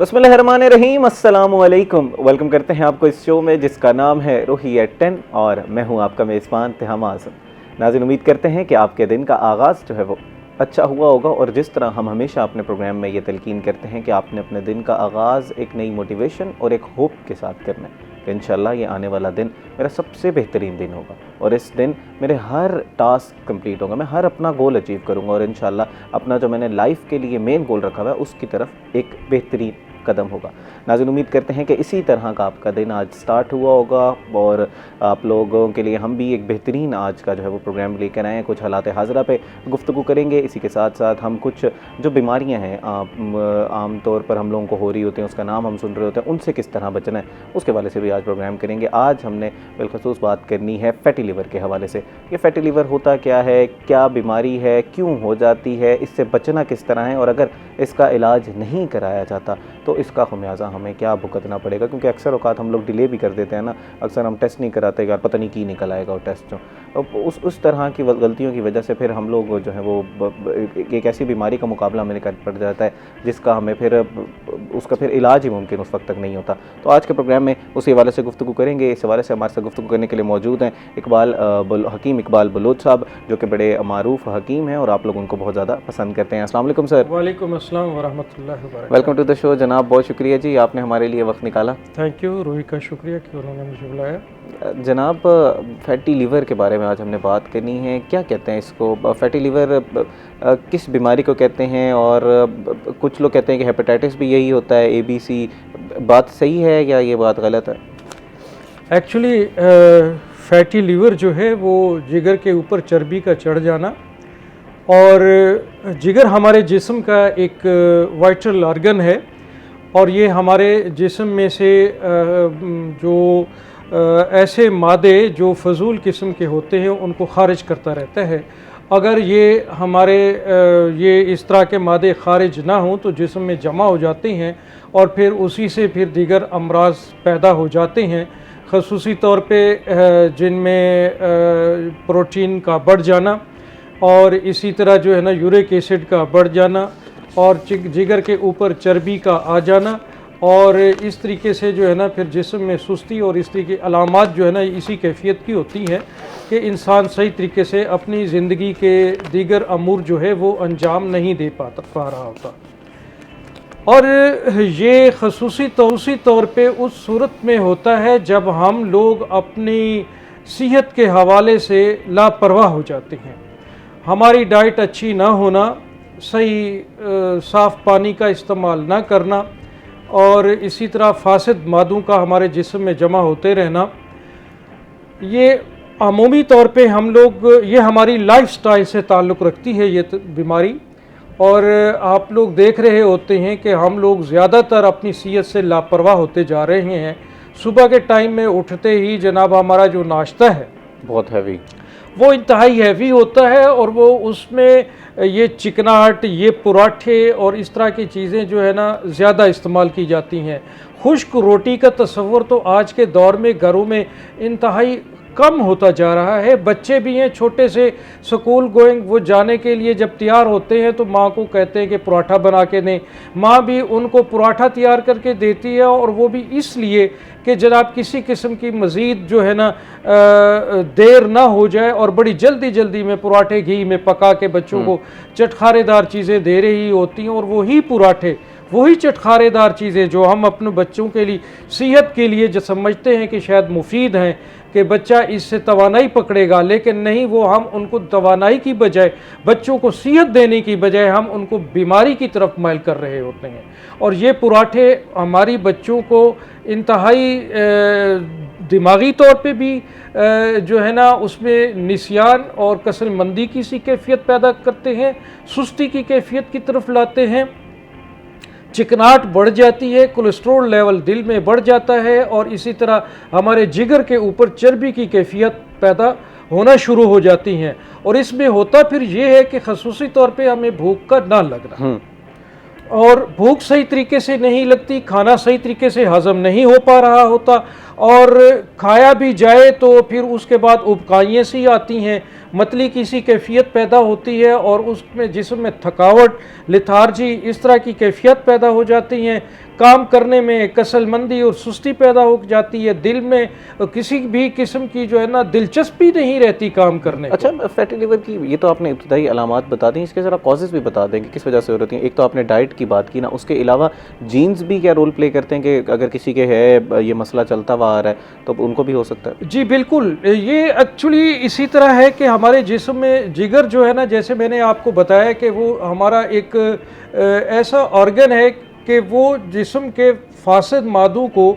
बिस्मिल्लाहिर्रहमानिर्रहीम, अस्सलामु अलैकुम। वेलकम करते हैं आपको इस शो में जिसका नाम है रूही एट 10 और मैं हूं आपका मेज़बान तिहाम आज़म। नाज़रीन, उम्मीद करते हैं कि आपके दिन का आगाज़ जो है वो अच्छा हुआ होगा और जिस तरह हम हमेशा अपने प्रोग्राम में ये तलकीन करते हैं कि आपने अपने दिन का आगाज़ एक नई मोटिवेशन और एक होप के साथ करना है कि इंशाल्लाह ये आने वाला दिन मेरा सबसे बेहतरीन दिन होगा और इस दिन मेरे हर टास्क कंप्लीट होगा, मैं हर अपना गोल अचीव करूँगा और इंशाल्लाह अपना जो मैंने लाइफ के लिए मेन गोल रखा हुआ है उसकी तरफ एक बेहतरीन कदम होगा। नाज़रीन, उम्मीद करते हैं कि इसी तरह का आपका दिन आज स्टार्ट हुआ होगा और आप लोगों के लिए हम भी एक बेहतरीन आज का जो है वो प्रोग्राम लेकर आए हैं। कुछ हालात हाज़िरा पे गुफ्तगू करेंगे, इसी के साथ साथ हम कुछ जो बीमारियां हैं आम तौर पर हम लोगों को हो रही होती हैं, उसका नाम हम सुन रहे होते हैं, उनसे किस तरह बचना है उसके हवाले से भी आज प्रोग्राम करेंगे। आज हमने बिलखसूस बात करनी है फैटी लीवर के हवाले से। ये फैटी लीवर होता क्या है, क्या बीमारी है, क्यों हो जाती है, इससे बचना किस तरह है और अगर इसका इलाज नहीं कराया जाता तो इसका खमियाजा हमें क्या भुगतना पड़ेगा, क्योंकि अक्सर औकात हम लोग डिले भी कर देते हैं ना, अक्सर हम टेस्ट नहीं कराते यार पता नहीं की निकल आएगा वो टेस्ट। जो उस तरह की गलतियों की वजह से फिर हम लोग जो है वो एक ऐसी बीमारी का मुकाबला हमें कर पड़ जाता है जिसका हमें फिर उसका फिर इलाज ही मुमकिन उस वक्त तक नहीं होता। तो आज के प्रोग्राम में उसी हवाले से गुफ्तगू करेंगे। इस हवाले से हमारे साथ गुफ्तगू करने के लिए मौजूद हैं हकीम इकबाल बलोच साहब, जो कि बड़े मारूफ हकीम हैं और आप लोग उनको बहुत ज़्यादा पसंद करते हैं। अस्सलाम वालेकुम सर। वालेकुम अस्सलाम व रहमतुल्लाहि व बरकातहू। वेलकम टू द शो जनाब, बहुत शुक्रिया जी आपने हमारे लिए वक्त निकाला। थैंक यू, रूही का शुक्रिया कि उन्होंने मुझे बुलाया। जनाब, फैटी लीवर के बारे में आज हमने बात करनी है। क्या कहते हैं इसको, फैटी लीवर किस बीमारी को कहते हैं और कुछ लोग कहते हैं कि हेपेटाइटिस भी यही होता है, ABC, बात सही है या ये बात गलत है? एक्चुअली फैटी लीवर जो है वो जिगर के ऊपर चर्बी का चढ़ जाना, और जिगर हमारे जिस्म का एक वाइटल ऑर्गन है और ये हमारे जिस्म में से जो ऐसे मादे जो फजूल किस्म के होते हैं उनको खारिज करता रहता है। अगर ये हमारे ये इस तरह के मादे खारिज ना हों तो जिस्म में जमा हो जाते हैं और फिर उसी से फिर दीगर अमराज पैदा हो जाते हैं, ख़ुसूसी तौर पे जिनमें प्रोटीन का बढ़ जाना और इसी तरह जो है ना यूरिक एसिड का बढ़ जाना और जिगर के ऊपर चर्बी का आ जाना, और इस तरीके से जो है ना फिर जिस्म में सुस्ती और इस तरीके की अलामात जो है ना इसी कैफियत की होती हैं कि इंसान सही तरीके से अपनी ज़िंदगी के दीगर अमूर जो है वो अंजाम नहीं दे पा रहा होता। और ये ख़ुसूसी तौर पे उस सूरत में होता है जब हम लोग अपनी सेहत के हवाले से लापरवाह हो जाते हैं। हमारी डाइट अच्छी ना होना, सही साफ़ पानी का इस्तेमाल ना करना और इसी तरह फासिद मादों का हमारे जिस्म में जमा होते रहना, ये अमूमी तौर पे हम लोग, ये हमारी लाइफस्टाइल से ताल्लुक़ रखती है ये बीमारी। और आप लोग देख रहे होते हैं कि हम लोग ज़्यादातर अपनी सेहत से लापरवाह होते जा रहे हैं। सुबह के टाइम में उठते ही जनाब हमारा जो नाश्ता है बहुत हैवी, वो इंतहाई हैवी होता है और वो उसमें ये चिकनाहट, ये पराठे और इस तरह की चीज़ें जो है ना ज़्यादा इस्तेमाल की जाती हैं। खुश्क रोटी का तस्वर तो आज के दौर में घरों में इंतहाई कम होता जा रहा है। बच्चे भी हैं छोटे से स्कूल गोइंग, वो जाने के लिए जब तैयार होते हैं तो माँ को कहते हैं कि पराठा बना के दें। माँ भी उनको पराठा तैयार करके देती है और वो भी इसलिए कि जनाब किसी किस्म की मज़ीद जो है ना देर ना हो जाए और बड़ी जल्दी में पराठे घी में पका के बच्चों को चटखारेदार चीज़ें दे रही होती हैं। और वही पराठे, वही चटखारेदार चीज़ें जो हम अपने बच्चों के लिए सेहत के लिए जो समझते हैं कि शायद मुफीद हैं कि बच्चा इससे तवानाई पकड़ेगा, लेकिन नहीं, वो हम उनको तवानाई की बजाय, बच्चों को सेहत देने की बजाय हम उनको बीमारी की तरफ माइल कर रहे होते हैं। और ये पराठे हमारी बच्चों को इंतहाई दिमागी तौर पे भी जो है ना उसमें निस्यान और कसरमंदी की सी कैफियत पैदा करते हैं, सुस्ती की कैफियत की तरफ लाते हैं, चिकनाहट बढ़ जाती है, कोलेस्ट्रॉल लेवल दिल में बढ़ जाता है और इसी तरह हमारे जिगर के ऊपर चर्बी की कैफियत पैदा होना शुरू हो जाती हैं। और इसमें होता फिर ये है कि ख़ुसूसी तौर पे हमें भूख का ना लगना, और भूख सही तरीके से नहीं लगती, खाना सही तरीके से हज़म नहीं हो पा रहा होता और खाया भी जाए तो फिर उसके बाद उबकाइयाँ सी आती हैं, मतली की सी कैफियत पैदा होती है और उसमें जिस्म में थकावट, लिथार्जी, इस तरह की कैफियत पैदा हो जाती हैं। काम करने में कसलमंदी और सुस्ती पैदा हो जाती है, दिल में किसी भी किस्म की जो है ना दिलचस्पी नहीं रहती काम करने को। अच्छा, फैटी लिवर की ये तो आपने इब्तदाई अलामात बता दी, इसके ज़रा कॉजेज़ भी बता दें कि किस वजह से हो रही हैं। एक तो आपने डाइट की बात की ना, उसके अलावा जीन्स भी क्या रोल प्ले करते हैं कि अगर किसी के है ये मसला चलता हुआ आ रहा है तो उनको भी हो सकता है? जी बिल्कुल, ये एक्चुअली इसी तरह है कि हमारे जिस्म में जिगर जो है ना, जैसे मैंने आपको बताया कि वो हमारा एक ऐसा ऑर्गन है कि वो जिस्म के फासिद मादों को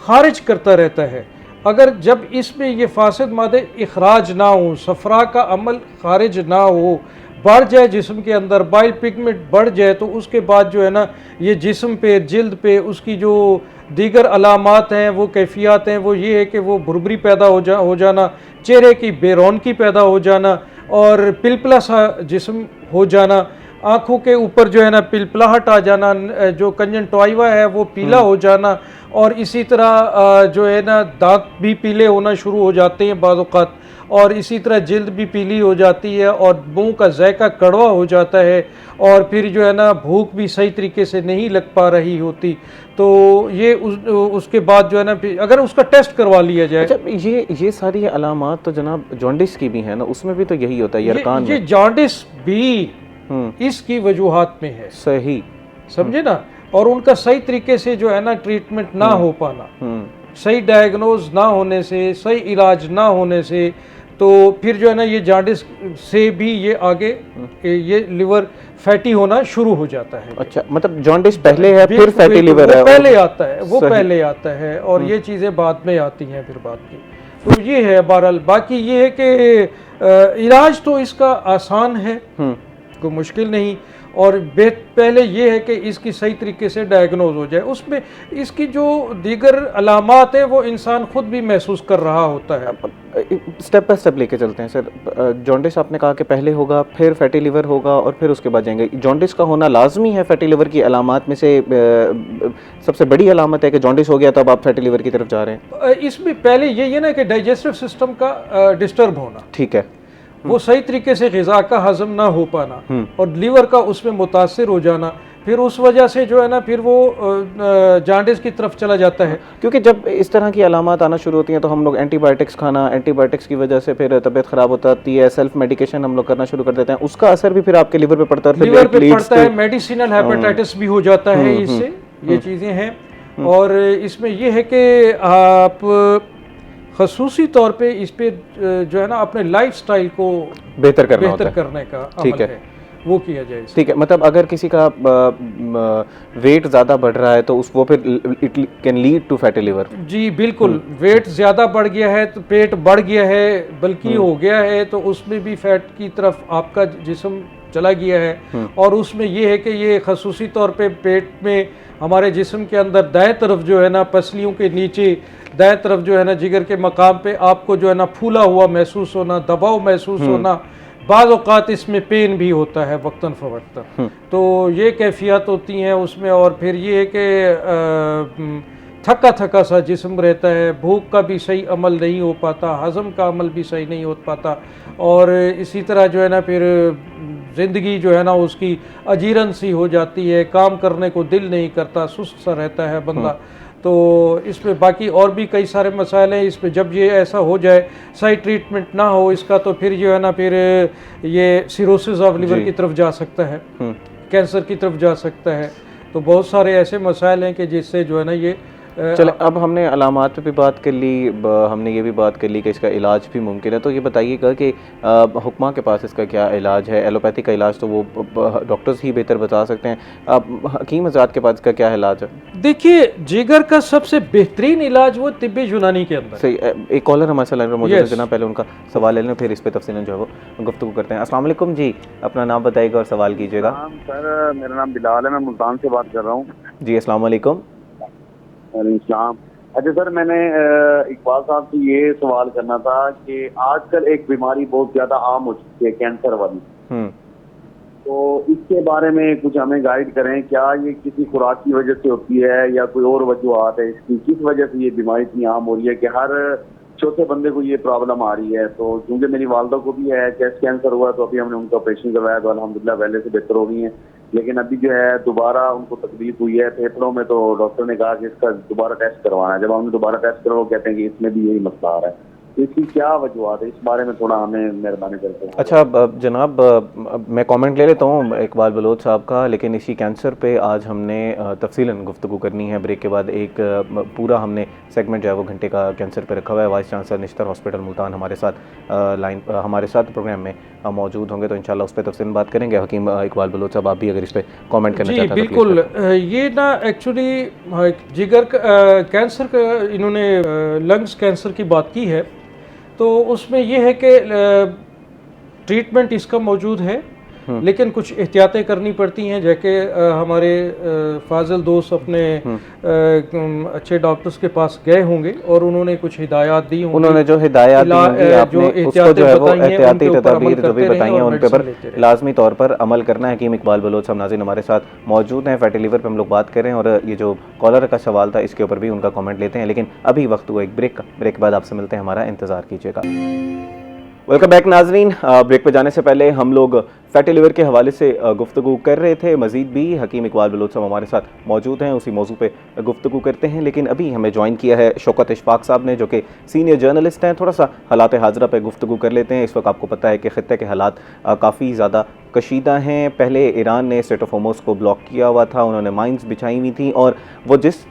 खारिज करता रहता है। अगर जब इसमें ये फासिद मादे इखराज ना हो, सफरा का अमल खारिज ना हो, बढ़ जाए जिस्म के अंदर, बाइल पिगमेंट बढ़ जाए, तो उसके बाद जो है ना ये जिस्म पे, जिल्द पे उसकी जो दीगर अलामात हैं, वो कैफियत हैं, वो ये है कि वो भुरभुरी पैदा हो जाना, चेहरे की बेरौनकी पैदा हो जाना और पिलपिला सा जिस्म हो जाना, आँखों के ऊपर जो है ना पिलपिलाहट आ जाना, जो कंजंक्टिवा है वो पीला हो जाना और इसी तरह जो है ना दांत भी पीले होना शुरू हो जाते हैं बाज़ औक़ात, और इसी तरह जिल्द भी पीली हो जाती है और मुँह का जायका कड़वा हो जाता है और फिर जो है ना भूख भी सही तरीके से नहीं लग पा रही होती। तो ये उसके बाद जो है ना अगर उसका टेस्ट करवा लिया जाए। अच्छा, ये सारी अलामात तो जनाब जॉन्डिस की भी है ना, उसमें भी तो यही होता है यरकान ये में। जॉन्डिस भी इसकी वजूहात में है, सही, समझे ना, और उनका सही तरीके से जो है ना ट्रीटमेंट ना हो पाना, सही डायग्नोज ना होने से, सही इलाज ना होने से, तो फिर जो है ना ये जॉन्डिस से भी ये आगे ये लिवर फैटी होना शुरू हो जाता है। अच्छा, मतलब जॉन्डिस पहले है फिर फैटी लिवर है? पहले आता है, वो पहले आता है और ये चीज़ें बाद में आती हैं फिर बाद की। तो ये है बहरहाल। बाकी ये है कि इलाज तो इसका आसान है, कोई मुश्किल नहीं, और पहले ये है कि इसकी सही तरीके से डायग्नोज हो जाए। उसमें इसकी जो दीगर अलामात है वो इंसान खुद भी महसूस कर रहा होता है। स्टेप बाय स्टेप लेके चलते हैं सर। जॉन्डिस आपने कहा कि पहले होगा, फिर फैटी लिवर होगा और फिर उसके बाद जाएंगे। जॉन्डिस का होना लाजमी है फैटी लिवर की अलामात में से? सबसे बड़ी अलामत है कि जॉन्डिस हो गया तब आप फैटी लिवर की तरफ जा रहे हैं? इसमें पहले ये ना कि डाइजेस्टिव सिस्टम का डिस्टर्ब होना, ठीक है, वो सही तरीके से ग़िज़ा का हज़म ना हो पाना और लीवर का उसमें मुतासिर हो जाना, फिर उस वजह से जो है ना फिर वो जॉन्डिस की तरफ चला जाता है। क्योंकि जब इस तरह की अलामात आना शुरू होती हैं तो हम लोग एंटीबायोटिक्स खाना, एंटीबायोटिक्स की वजह से फिर तबीयत ख़राब होती है, सेल्फ मेडिकेशन हम लोग करना शुरू कर देते हैं, उसका असर भी फिर आपके लिवर पे पड़ता है, लिवर पे पड़ता है, मेडिसिनल हेपेटाइटिस भी हो जाता है इससे, ये चीज़ें हैं। और इसमें यह है कि आप खसूसी तौर पे इस पे जो है ना अपने लाइफस्टाइल को बेहतर करने का अमल है, वो किया जाए। ठीक है, मतलब अगर किसी का वेट ज़्यादा बढ़ रहा है तो वो फिर it can lead to fatty liver? जी बिल्कुल, वेट ज़्यादा बढ़ गया है तो पेट बढ़ गया है, बल्कि हो गया है, तो उसमें भी फैट की तरफ आपका जिस्म चला गया है। और उसमें ये है कि ये खसूसी तौर पे पेट में हमारे जिस्म के अंदर दाएं तरफ जो है ना पसलियों के नीचे दाएं तरफ जो है ना जिगर के मकाम पे आपको जो है ना फूला हुआ महसूस होना, दबाव महसूस होना, बाज़ औक़ात इसमें पेन भी होता है वक्तन फ़वक्तन, तो ये कैफियत होती हैं उसमें। और फिर ये है कि थका थका सा जिस्म रहता है, भूख का भी सही अमल नहीं हो पाता, हज़म का अमल भी सही नहीं हो पाता, और इसी तरह जो है ना फिर ज़िंदगी जो है ना उसकी अजीरन सी हो जाती है, काम करने को दिल नहीं करता, सुस्त सा रहता है बंदा। तो इसमें बाकी और भी कई सारे मसाइल हैं। इसमें जब ये ऐसा हो जाए, सही ट्रीटमेंट ना हो इसका, तो फिर जो है ना फिर ये सिरोसिस ऑफ लिवर की तरफ जा सकता है, कैंसर की तरफ जा सकता है। तो बहुत सारे ऐसे मसाइल हैं कि जिससे जो है ना ये चले, अब हमने अलामात पे भी बात कर ली, हमने ये भी बात कर ली कि इसका इलाज भी मुमकिन है। तो ये बताइएगा कि हुक्मा के पास इसका क्या इलाज है? एलोपैथी का इलाज तो वो डॉक्टर्स ही बेहतर बता सकते हैं, अब हकीम हज़रात के पास इसका क्या इलाज है? देखिए, जिगर का सबसे बेहतरीन इलाज वो तिब्बी यूनानी के अंदर। सही। एक कॉलर हमारे साथ लाइन पर मौजूद है जनाब, पहले उनका सवाल ले लें, फिर इस पर तफसीलन जो है वो गुफ्तगू करते हैं। अस्सलाम वालेकुम जी, अपना नाम बताइएगा और सवाल कीजिएगा। सर, मेरा नाम बिलाल है, मैं मुल्तान से बात कर रहा हूँ। जी, अस्सलाम वालेकुम। इस्लाम। अच्छा सर, मैंने इकबाल साहब से ये सवाल करना था कि आजकल एक बीमारी बहुत ज्यादा आम हो चुकी है, कैंसर वाली। तो इसके बारे में कुछ हमें गाइड करें, क्या ये किसी खुराक की वजह से होती है या कोई और वजूहत है इसकी, किस वजह से ये बीमारी इतनी आम हो रही है कि हर चौथे बंदे को ये प्रॉब्लम आ रही है। तो क्योंकि मेरी वालदा को भी है, चेस्ट कैंसर हुआ, तो अभी हमने उनका ऑपरेशन करवाया तो अल्हम्दुलिल्लाह पहले से बेहतर हो गई हैं, लेकिन अभी जो है दोबारा उनको तकलीफ हुई है फेफड़ों में। तो डॉक्टर ने कहा कि इसका दोबारा टेस्ट करवाना है। जब हमने दोबारा टेस्ट करवा, वो कहते हैं कि इसमें भी यही मसला आ रहा है। तो इसकी क्या वजूहत है, इस बारे में थोड़ा हमें मेहरबानी करते हैं। अच्छा जनाब, मैं कमेंट ले लेता हूँ इकबाल बलोच साहब का, लेकिन इसी कैंसर पे आज हमने तफसीलन गुफ्तगू करनी है। ब्रेक के बाद एक पूरा हमने सेगमेंट जो है वो घंटे का कैंसर पे रखा हुआ है। Vice chancellor Nishtar hospital Multan हमारे साथ हमारे साथ प्रोग्राम में मौजूद होंगे, तो इंशाल्लाह उस पर तफसीलन बात करेंगे। हकीम इकबाल बलोच साहब, आप भी अगर इस पर कॉमेंट करना चाहते हैं। बिल्कुल, ये ना एक्चुअली जिगर कैंसर का इन्होंने लंग्स कैंसर की बात की है, तो उसमें यह है कि ट्रीटमेंट इसका मौजूद है, लेकिन कुछ एहतियातें करनी पड़ती हैं। जैसे हमारे फाजिल दोस्त अपने अच्छे डॉक्टर्स के पास गए होंगे और उन्होंने कुछ हिदायत दी होंगी। उन्होंने जो हिदायत दी होंगी, आपने उसको जो है वो एहतियाती तदाबीर जो भी बताई हैं उन पर लाजमी तौर पर अमल करना है। हकीम इकबाल बलोच साहब नाज़रीन हमारे साथ मौजूद हैं। फैटी लीवर पर हम लोग बात कर रहे हैं और ये जो कॉलर का सवाल था इसके ऊपर भी उनका कॉमेंट लेते हैं, लेकिन अभी वक्त हुआ एक ब्रेक का। ब्रेक के बाद आपसे मिलते हैं, हमारा इंतज़ार कीजिएगा। वेलकम बैक नाजरीन। ब्रेक पे जाने से पहले हम लोग फैटी लिवर के हवाले से गुफ्तगू कर रहे थे। मज़ीद भी हकीम इकबाल बलोच साहब हमारे साथ मौजूद हैं, उसी मौजू पे गुफ्तगू करते हैं। लेकिन अभी हमें ज्वाइन किया है शौकत इशफाक साहब ने, जो कि सीनियर जर्नलिस्ट हैं। थोड़ा सा हालात हाजरा पे गुफ्तगू कर लेते हैं। इस वक्त आपको पता है कि ख़ित्ते के हालात काफ़ी ज़्यादा कशीदा हैं। पहले ईरान ने स्ट्रेट ऑफ होर्मुज़ को ब्लॉक किया हुआ था, उन्होंने माइंस बिछाई हुई थी और वो जिस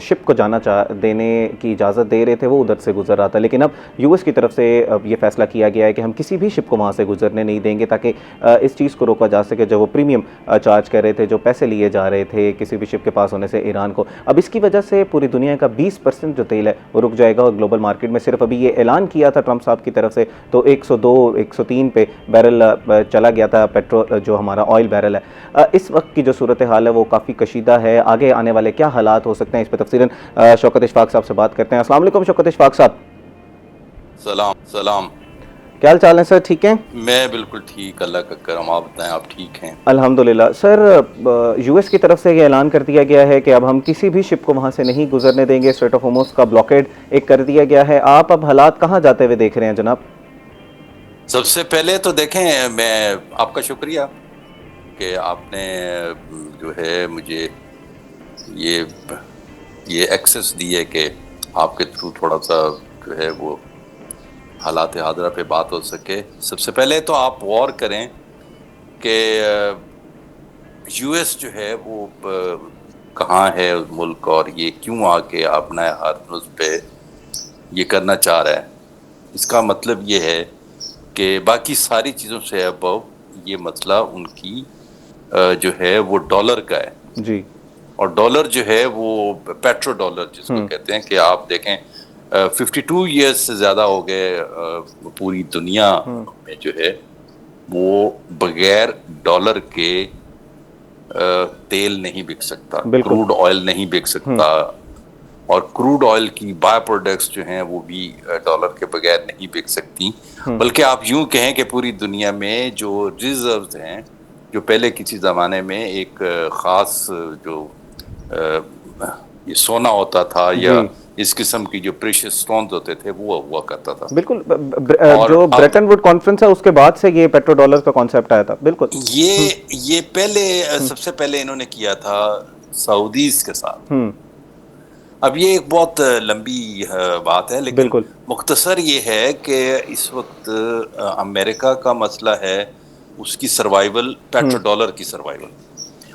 शिप को जाना देने की इजाज़त दे रहे थे वो उधर से गुजर रहा था। लेकिन अब यूएस की तरफ से ये फैसला किया गया है कि हम किसी भी शिप को वहाँ से गुजरने नहीं देंगे, ताकि इस चीज़ को रोका जा सके। जो वो प्रीमियम चार्ज कर रहे थे, जो पैसे लिए जा रहे थे किसी भी शिप के पास होने से ईरान को, अब इसकी वजह से पूरी दुनिया का 20% जो तेल है वो रुक जाएगा। और ग्लोबल मार्केट में सिर्फ अभी ये ऐलान किया था ट्रंप साहब की तरफ से तो 102-103 पे बैरल चला गया था पेट्रोल, जो हमारा ऑयल बैरल है। इस वक्त की जो सूरत हाल है वो काफ़ी कशीदा है। आगे आने वाले क्या हालात हो सकते हैं, इस पर तफसीलन शौकत इशफाक साहब से बात करते हैं। अस्सलाम वालेकुम शौकत इशफाक साहब। सलाम सलाम, क्या हाल चाल है सर? ठीक हैं? मैं बिल्कुल ठीक, अल्लाह का करम। आप बताएं, आप ठीक हैं? अल्हम्दुलिल्लाह। सर, यूएस की तरफ से ये ऐलान कर दिया गया है कि अब हम किसी भी शिप को वहाँ से नहीं गुजरने देंगे। स्ट्रेट ऑफ होर्मुज़ का ब्लॉकेड एक कर दिया गया है। आप अब हालात कहाँ जाते हुए देख रहे हैं जनाब? सबसे पहले तो देखें, मैं आपका शुक्रिया कि आपने जो है मुझे ये एक्सेस दी है कि आपके थ्रू थोड़ा सा जो है वो हालात हादरा पे बात हो सके। सबसे पहले तो आप गौर करें कि यूएस जो है वो कहाँ है उस मुल्क, और ये क्यों आके अपना हरमुज़ पे ये करना चाह रहा है। इसका मतलब ये है कि बाकी सारी चीज़ों से अबव ये मसला उनकी जो है वो डॉलर का है जी। और डॉलर जो है वो पेट्रो डॉलर जिसको कहते हैं कि आप देखें 52 ईयर्स से ज़्यादा हो गए पूरी दुनिया में जो है वो बगैर डॉलर के तेल नहीं बिक सकता, क्रूड ऑयल नहीं बिक सकता, और क्रूड ऑयल की बाय प्रोडक्ट्स जो हैं वो भी डॉलर के बगैर नहीं बिक सकती। बल्कि आप यूं कहें कि पूरी दुनिया में जो रिजर्व्स हैं, जो पहले किसी ज़माने में एक ख़ास जो ये सोना होता था या इस किस्म की जो प्रेशियस स्टोन्स होते थे वो हुआ करता था। बिल्कुल, जो ब्रेटन वुड कॉन्फ्रेंस है उसके बाद से ये पेट्रो डॉलर का कॉन्सेप्ट आया था। बिल्कुल, ये पहले सबसे पहले इन्होंने किया था सऊदीज के साथ। अब ये एक बहुत लंबी बात है, लेकिन मुख्तसर ये है कि इस वक्त अमेरिका का मसला है उसकी सर्वाइवल, पेट्रो डॉलर की सर्वाइवल,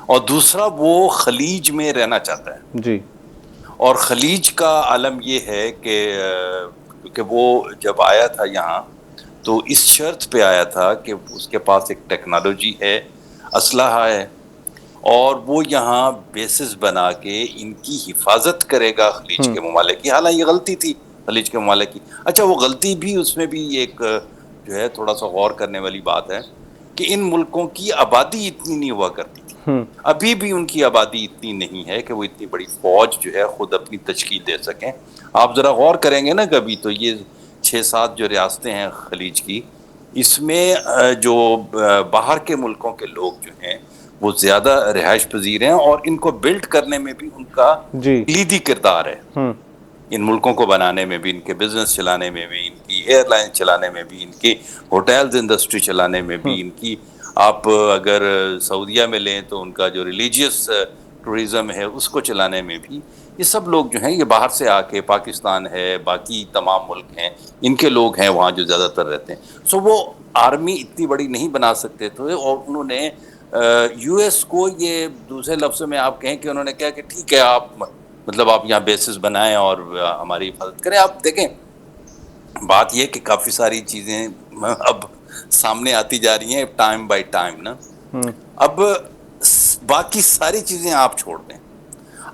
और दूसरा वो खलीज में रहना चाहता है जी। और खलीज का आलम ये है कि क्योंकि वो जब आया था यहाँ तो इस शर्त पे आया था कि उसके पास एक टेक्नोलॉजी है, असलहा है, और वो यहाँ बेसिस बना के इनकी हिफाजत करेगा खलीज के ममालिक की। हालांकि ये गलती थी खलीज के ममालिक की। अच्छा, वो गलती भी, उसमें भी एक जो है थोड़ा सा गौर करने वाली बात है कि इन मुल्कों की आबादी इतनी नहीं हुआ करती थी। अभी भी उनकी आबादी इतनी नहीं है कि वो इतनी बड़ी फौज जो है खुद अपनी तश्कील दे सकें। आप ज़रा गौर करेंगे ना कभी तो ये 6-7 जो रियासतें हैं खलीज की, इसमें जो बाहर के मुल्कों के लोग जो हैं वो ज्यादा रिहाइश पजीर हैं और इनको बिल्ड करने में भी उनका जी। कलीदी किरदार है। इन मुल्कों को बनाने में भी, इनके बिजनेस चलाने में भी, इनकी एयरलाइन चलाने में भी, इनकी होटल्स इंडस्ट्री चलाने में भी, इनकी आप अगर सऊदीया में लें तो उनका जो रिलीजियस टूरिज्म है उसको चलाने में भी ये सब लोग जो हैं ये बाहर से आके, पाकिस्तान है, बाकी तमाम मुल्क हैं, इनके लोग हैं वहाँ जो ज़्यादातर रहते हैं। सो वो आर्मी इतनी बड़ी नहीं बना सकते थे और उन्होंने यूएस को, ये दूसरे लफ्ज़ों में आप कहें कि उन्होंने क्या कि ठीक है आप मतलब आप यहाँ बेसिस बनाएं और हमारी हिफाजत करें। आप देखें बात यह कि काफ़ी सारी चीज़ें अब सामने आती जा रही हैं टाइम बाय टाइम ना। अब बाकी सारी चीज़ें आप छोड़ दें,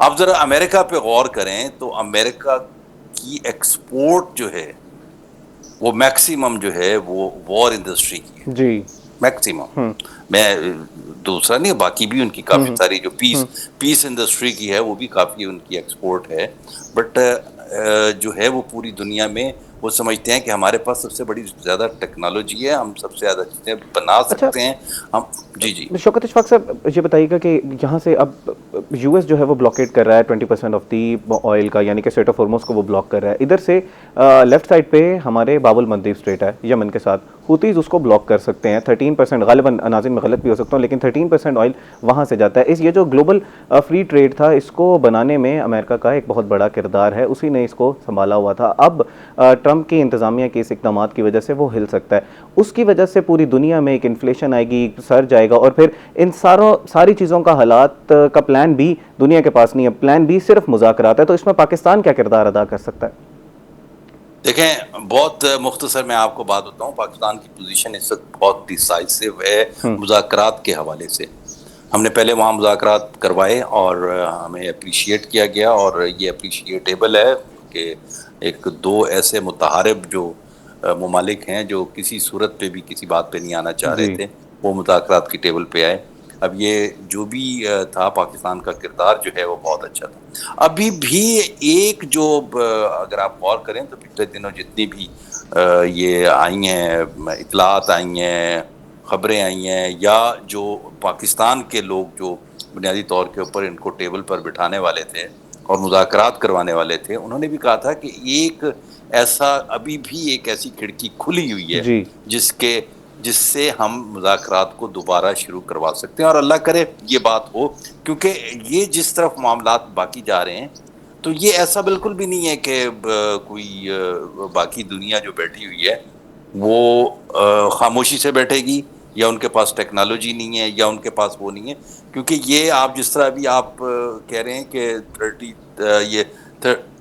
आप जरा अमेरिका पे गौर करें तो अमेरिका की एक्सपोर्ट जो है वो मैक्सिमम जो है वो वॉर इंडस्ट्री की है जी, मैक्सिमम। मैं दूसरा नहीं, बाकी भी उनकी काफी सारी जो पीस इंडस्ट्री की है वो भी काफी उनकी एक्सपोर्ट है। बट जो है वो पूरी दुनिया में वो समझते हैं कि हमारे पास सबसे बड़ी ज्यादा टेक्नोलॉजी है, हम सबसे ज्यादा चीजें बना सकते हैं हम। जी जी शौकत इशफाक साहब, ये बताइएगा कि यहाँ से अब यूएस जो है वो ब्लॉकेट कर रहा है 20% ऑफ दी ऑयल का, यानी कि स्ट्रेट ऑफ हॉर्मुज़ को वो ब्लॉक कर रहा है। इधर से लेफ्ट साइड पे हमारे बाबुल मंदीब स्ट्रेट है यमन के साथ, हुतीज़ उसको ब्लॉक कर सकते हैं। 13% गालिबन, नाज़रीन में गलत भी हो सकता हूँ, लेकिन 13% ऑयल वहाँ से जाता है। ये जो ग्लोबल फ्री ट्रेड था इसको बनाने में अमेरिका का एक बहुत बड़ा किरदार है, उसी ने इसको संभाला हुआ था। अब ट्रंप की इंतज़ामिया के इस इक़दामात की वजह से वो हिल सकता है, उसकी वजह से पूरी दुनिया में एक इन्फ्लेशन आएगी, सर जाएगा, और फिर इन सारी चीज़ों का हालात का प्लान बी दुनिया के पास नहीं है। प्लान बी सिर्फ मुज़ाकरात है, तो इसमें पाकिस्तान क्या किरदार अदा कर सकता है? देखें, बहुत मुख्तसर मैं आपको बात बताऊं, पाकिस्तान की पोजीशन इस वक्त बहुत डिसाइसिव है मुज़ाकरात के हवाले से। हमने पहले वहाँ मुज़ाकरात करवाए और हमें अप्रिशिएट किया गया और ये अप्रिशिएटेबल है कि एक दो ऐसे मुतहारिब जो ममालिक हैं जो किसी सूरत पे भी किसी बात पे नहीं आना चाह रहे थे, वो मुज़ाकरात की टेबल पे आए। अब ये जो भी था, पाकिस्तान का किरदार जो है वो बहुत अच्छा था। अभी भी एक जो अगर आप गौर करें तो पिछले दिनों जितनी भी ये आई हैं इतलात आई हैं, खबरें आई हैं, या जो पाकिस्तान के लोग जो बुनियादी तौर के ऊपर इनको टेबल पर बिठाने वाले थे और मुज़ाकरात करवाने वाले थे, उन्होंने भी कहा था कि एक ऐसा अभी भी एक ऐसी खिड़की खुली हुई है जिससे हम मुज़ाकरात को दोबारा शुरू करवा सकते हैं, और अल्लाह करे ये बात हो, क्योंकि ये जिस तरफ मामलात बाकी जा रहे हैं तो ये ऐसा बिल्कुल भी नहीं है कि कोई बाकी दुनिया जो बैठी हुई है वो खामोशी से बैठेगी या उनके पास टेक्नोलॉजी नहीं है या उनके पास वो नहीं है। क्योंकि ये आप जिस तरह अभी आप कह रहे हैं कि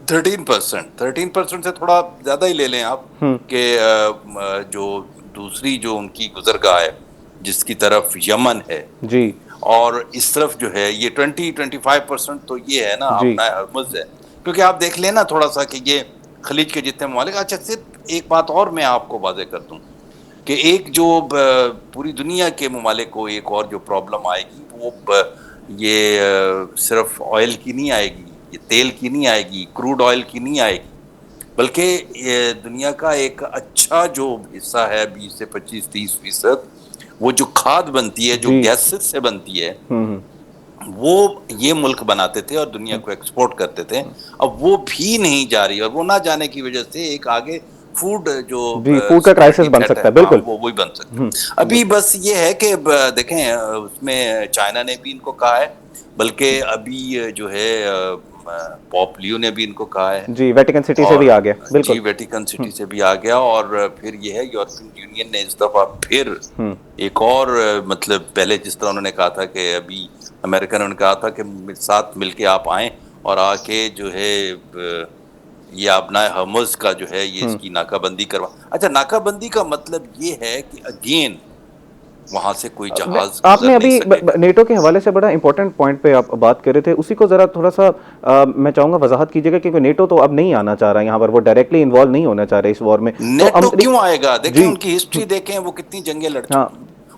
13% से थोड़ा ज़्यादा ही ले लें आप कि जो दूसरी जो उनकी गुजरगाह है जिसकी तरफ यमन है जी, और इस तरफ जो है ये 20-25% तो ये है ना अपना हरमुज़ है। क्योंकि आप देख लेना थोड़ा सा कि ये खलीज के जितने ममालिक। अच्छा, सिर्फ एक बात और मैं आपको वाज़ेह कर दूं कि एक जो पूरी दुनिया के ममालिक को एक और जो प्रॉब्लम आएगी वो ये सिर्फ ऑयल की नहीं आएगी, ये तेल की नहीं आएगी, क्रूड ऑयल की नहीं आएगी, बल्कि ये दुनिया का एक अच्छा जो हिस्सा है 20 से 25-30% वो जो खाद बनती है, जो गैसेस से बनती है, वो ये मुल्क बनाते थे और दुनिया को एक्सपोर्ट करते थे। अब वो भी नहीं जा रही और वो ना जाने की वजह से एक आगे फूड का क्राइसिस बन सकता है। बिल्कुल वो वही बन सकता है। अभी बस ये है कि देखें उसमें चाइना ने भी इनको कहा है, बल्कि अभी जो है पॉप लियो ने भी इनको कहा है जी, वेटिकन सिटी से भी आ गया। बिल्कुल जी, वेटिकन सिटी से भी आ गया। और फिर ये है यूरोपियन यूनियन ने इस दफा फिर एक और मतलब पहले जिस तरह उन्होंने कहा था कि अभी अमेरिका ने कहा था कि साथ मिलके आप आए और आके जो है ये अपना हर्मुज़ का जो है ये इसकी नाकाबंदी करवा। अच्छा, नाकाबंदी का मतलब ये है कि अगेन वहां से कोई जहाज आपने अभी नेटो के हवाले से बड़ा इंपॉर्टेंट पॉइंट पे आप बात कर रहे थे, उसी को जरा थोड़ा सा मैं चाहूंगा वजाहत कीजिएगा, क्योंकि नेटो तो अब नहीं आना चाह रहा है यहाँ पर, वो डायरेक्टली इन्वॉल्व नहीं होना चाह रहे इस वॉर में। नेटो तो क्यों आएगा? देखिए उनकी हिस्ट्री देखें, वो कितनी जंगें लड़ चुकी हैं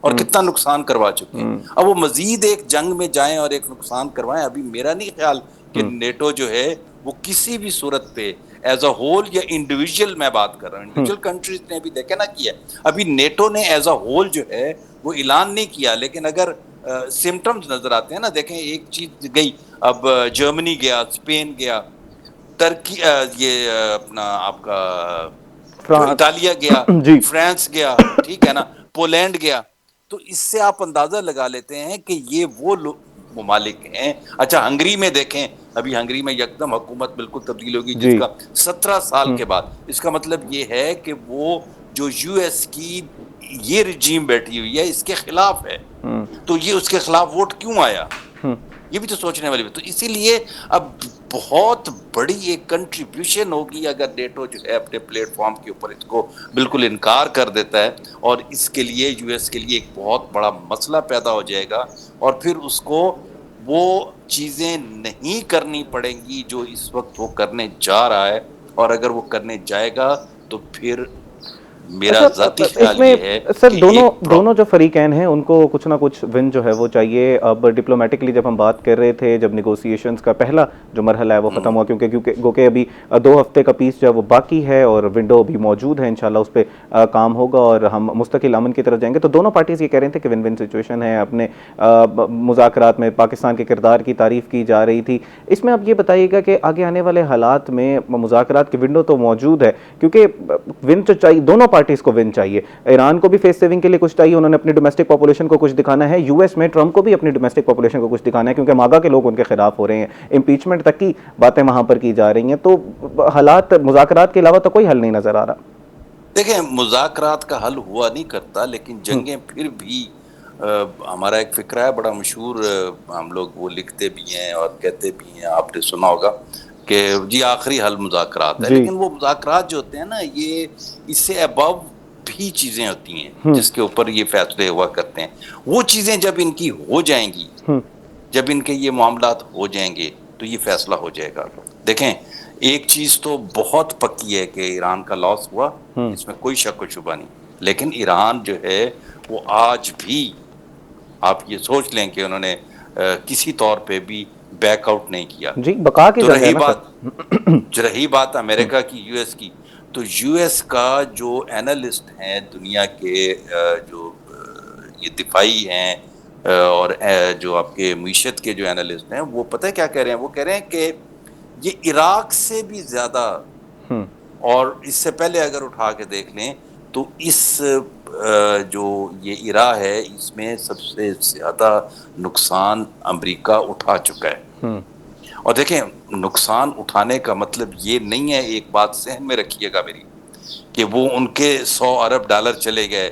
और कितना नुकसान करवा चुके हैं। अब वो मजीद एक जंग में जाएं और एक नुकसान करवाएं, अभी मेरा नहीं ख्याल कि नेटो जो है वो किसी भी सूरत पे एज अ होल या इंडिविजुअल मैं बात कर रहा हूँ, इंडिविजुअल कंट्रीज ने भी देखे ना किया। अभी नेटो ने एज अ होल जो है वो ऐलान नहीं किया, लेकिन अगर सिम्टम्स नजर आते हैं ना, देखें एक चीज गई, अब जर्मनी गया, स्पेन गया, टर्की ये अपना आपका जो फ्रांस। इटालिया गया, जी। फ्रांस गया, ठीक है ना, पोलैंड गया। तो इससे आप अंदाजा लगा लेते हैं कि ये वो ममालिक हैं। अच्छा, हंगरी में देखें, अभी हंगरी में एकदम हुकूमत बिल्कुल तब्दील होगी जी। जिसका 17 साल के बाद। इसका मतलब ये है कि वो जो यूएस की ये रिजीम बैठी हुई है इसके खिलाफ है, तो ये उसके खिलाफ वोट क्यों आया, ये भी तो सोचने वाली बात। तो इसीलिए अब बहुत बड़ी एक कंट्रीब्यूशन होगी अगर नेटो जो है अपने प्लेटफॉर्म के ऊपर इसको बिल्कुल इनकार कर देता है, और इसके लिए यूएस के लिए एक बहुत बड़ा मसला पैदा हो जाएगा, और फिर उसको वो चीजें नहीं करनी पड़ेंगी जो इस वक्त वो करने जा रहा है। और अगर वो करने जाएगा तो फिर मेरा जाती ख्याल ये है इसमें सर कि दोनों जो फरीकैन हैं उनको कुछ ना कुछ विन जो है वो चाहिए। अब डिप्लोमेटिकली जब हम बात कर रहे थे, जब नेगोशिएशंस का पहला जो मरहला है वो खत्म हुआ, क्योंकि अभी 2 हफ्ते का पीस जो है वो बाकी है और विंडो भी मौजूद है, इंशाल्लाह उस पर काम होगा और हम मुस्तकिल अमन की तरफ जाएंगे। तो दोनों पार्टीज ये कह रहे थे कि विन विन सिचुएशन है। अपने मुज़ाकरात में पाकिस्तान के किरदार की तारीफ की जा रही थी। इसमें आप ये बताइएगा कि आगे आने वाले हालात में मुज़ाकरात की विंडो तो मौजूद है, क्योंकि विन तो चाहिए, दोनों पार्टीज को विन चाहिए। ईरान को भी फेस सेविंग के लिए कुछ चाहिए, उन्होंने अपनी डोमेस्टिक पॉपुलेशन को कुछ दिखाना है। यूएस में ट्रंप को भी अपनी डोमेस्टिक पॉपुलेशन को कुछ दिखाना है, क्योंकि मागा के लोग उनके खिलाफ हो रहे हैं, इंपीचमेंट तक की बातें वहां पर की जा रही हैं। तो हालात मुज़ाकरात के अलावा तो कोई हल नहीं नजर आ रहा। देखें, मुज़ाकरात का हल हुआ नहीं करता, लेकिन जंगें फिर भी हमारा एक फिक्रा है बड़ा मशहूर, हम लोग वो लिखते भी हैं और कहते भी हैं, आपने सुना होगा कि जी आखिरी हल मुज़ाकरात है। लेकिन वो मुज़ाकरात जो होते हैं ना, ये इससे अबव भी चीज़ें होती हैं जिसके ऊपर ये फैसले हुआ करते हैं। वो चीज़ें जब इनकी हो जाएंगी, जब इनके ये मामलात हो जाएंगे तो ये फैसला हो जाएगा। देखें, एक चीज़ तो बहुत पक्की है कि ईरान का लॉस हुआ, इसमें कोई शक व शुबा नहीं। लेकिन ईरान जो है वो आज भी, आप ये सोच लें कि उन्होंने किसी तौर पे भी बैकआउट नहीं किया जी। बका की जो रही बात अमेरिका की, यूएस की, तो यूएस का जो एनालिस्ट हैं दुनिया के, जो ये दिफाई हैं और जो आपके मईशत के जो एनालिस्ट हैं, वो पता है क्या कह रहे हैं? वो कह रहे हैं कि ये इराक से भी ज्यादा, और इससे पहले अगर उठा के देख लें तो इस जो ये इरा है इसमें सबसे ज्यादा नुकसान अमेरिका उठा चुका है। और देखें, नुकसान उठाने का मतलब ये नहीं है, एक बात सहन में रखिएगा मेरी, कि वो उनके 100 अरब डॉलर चले गए,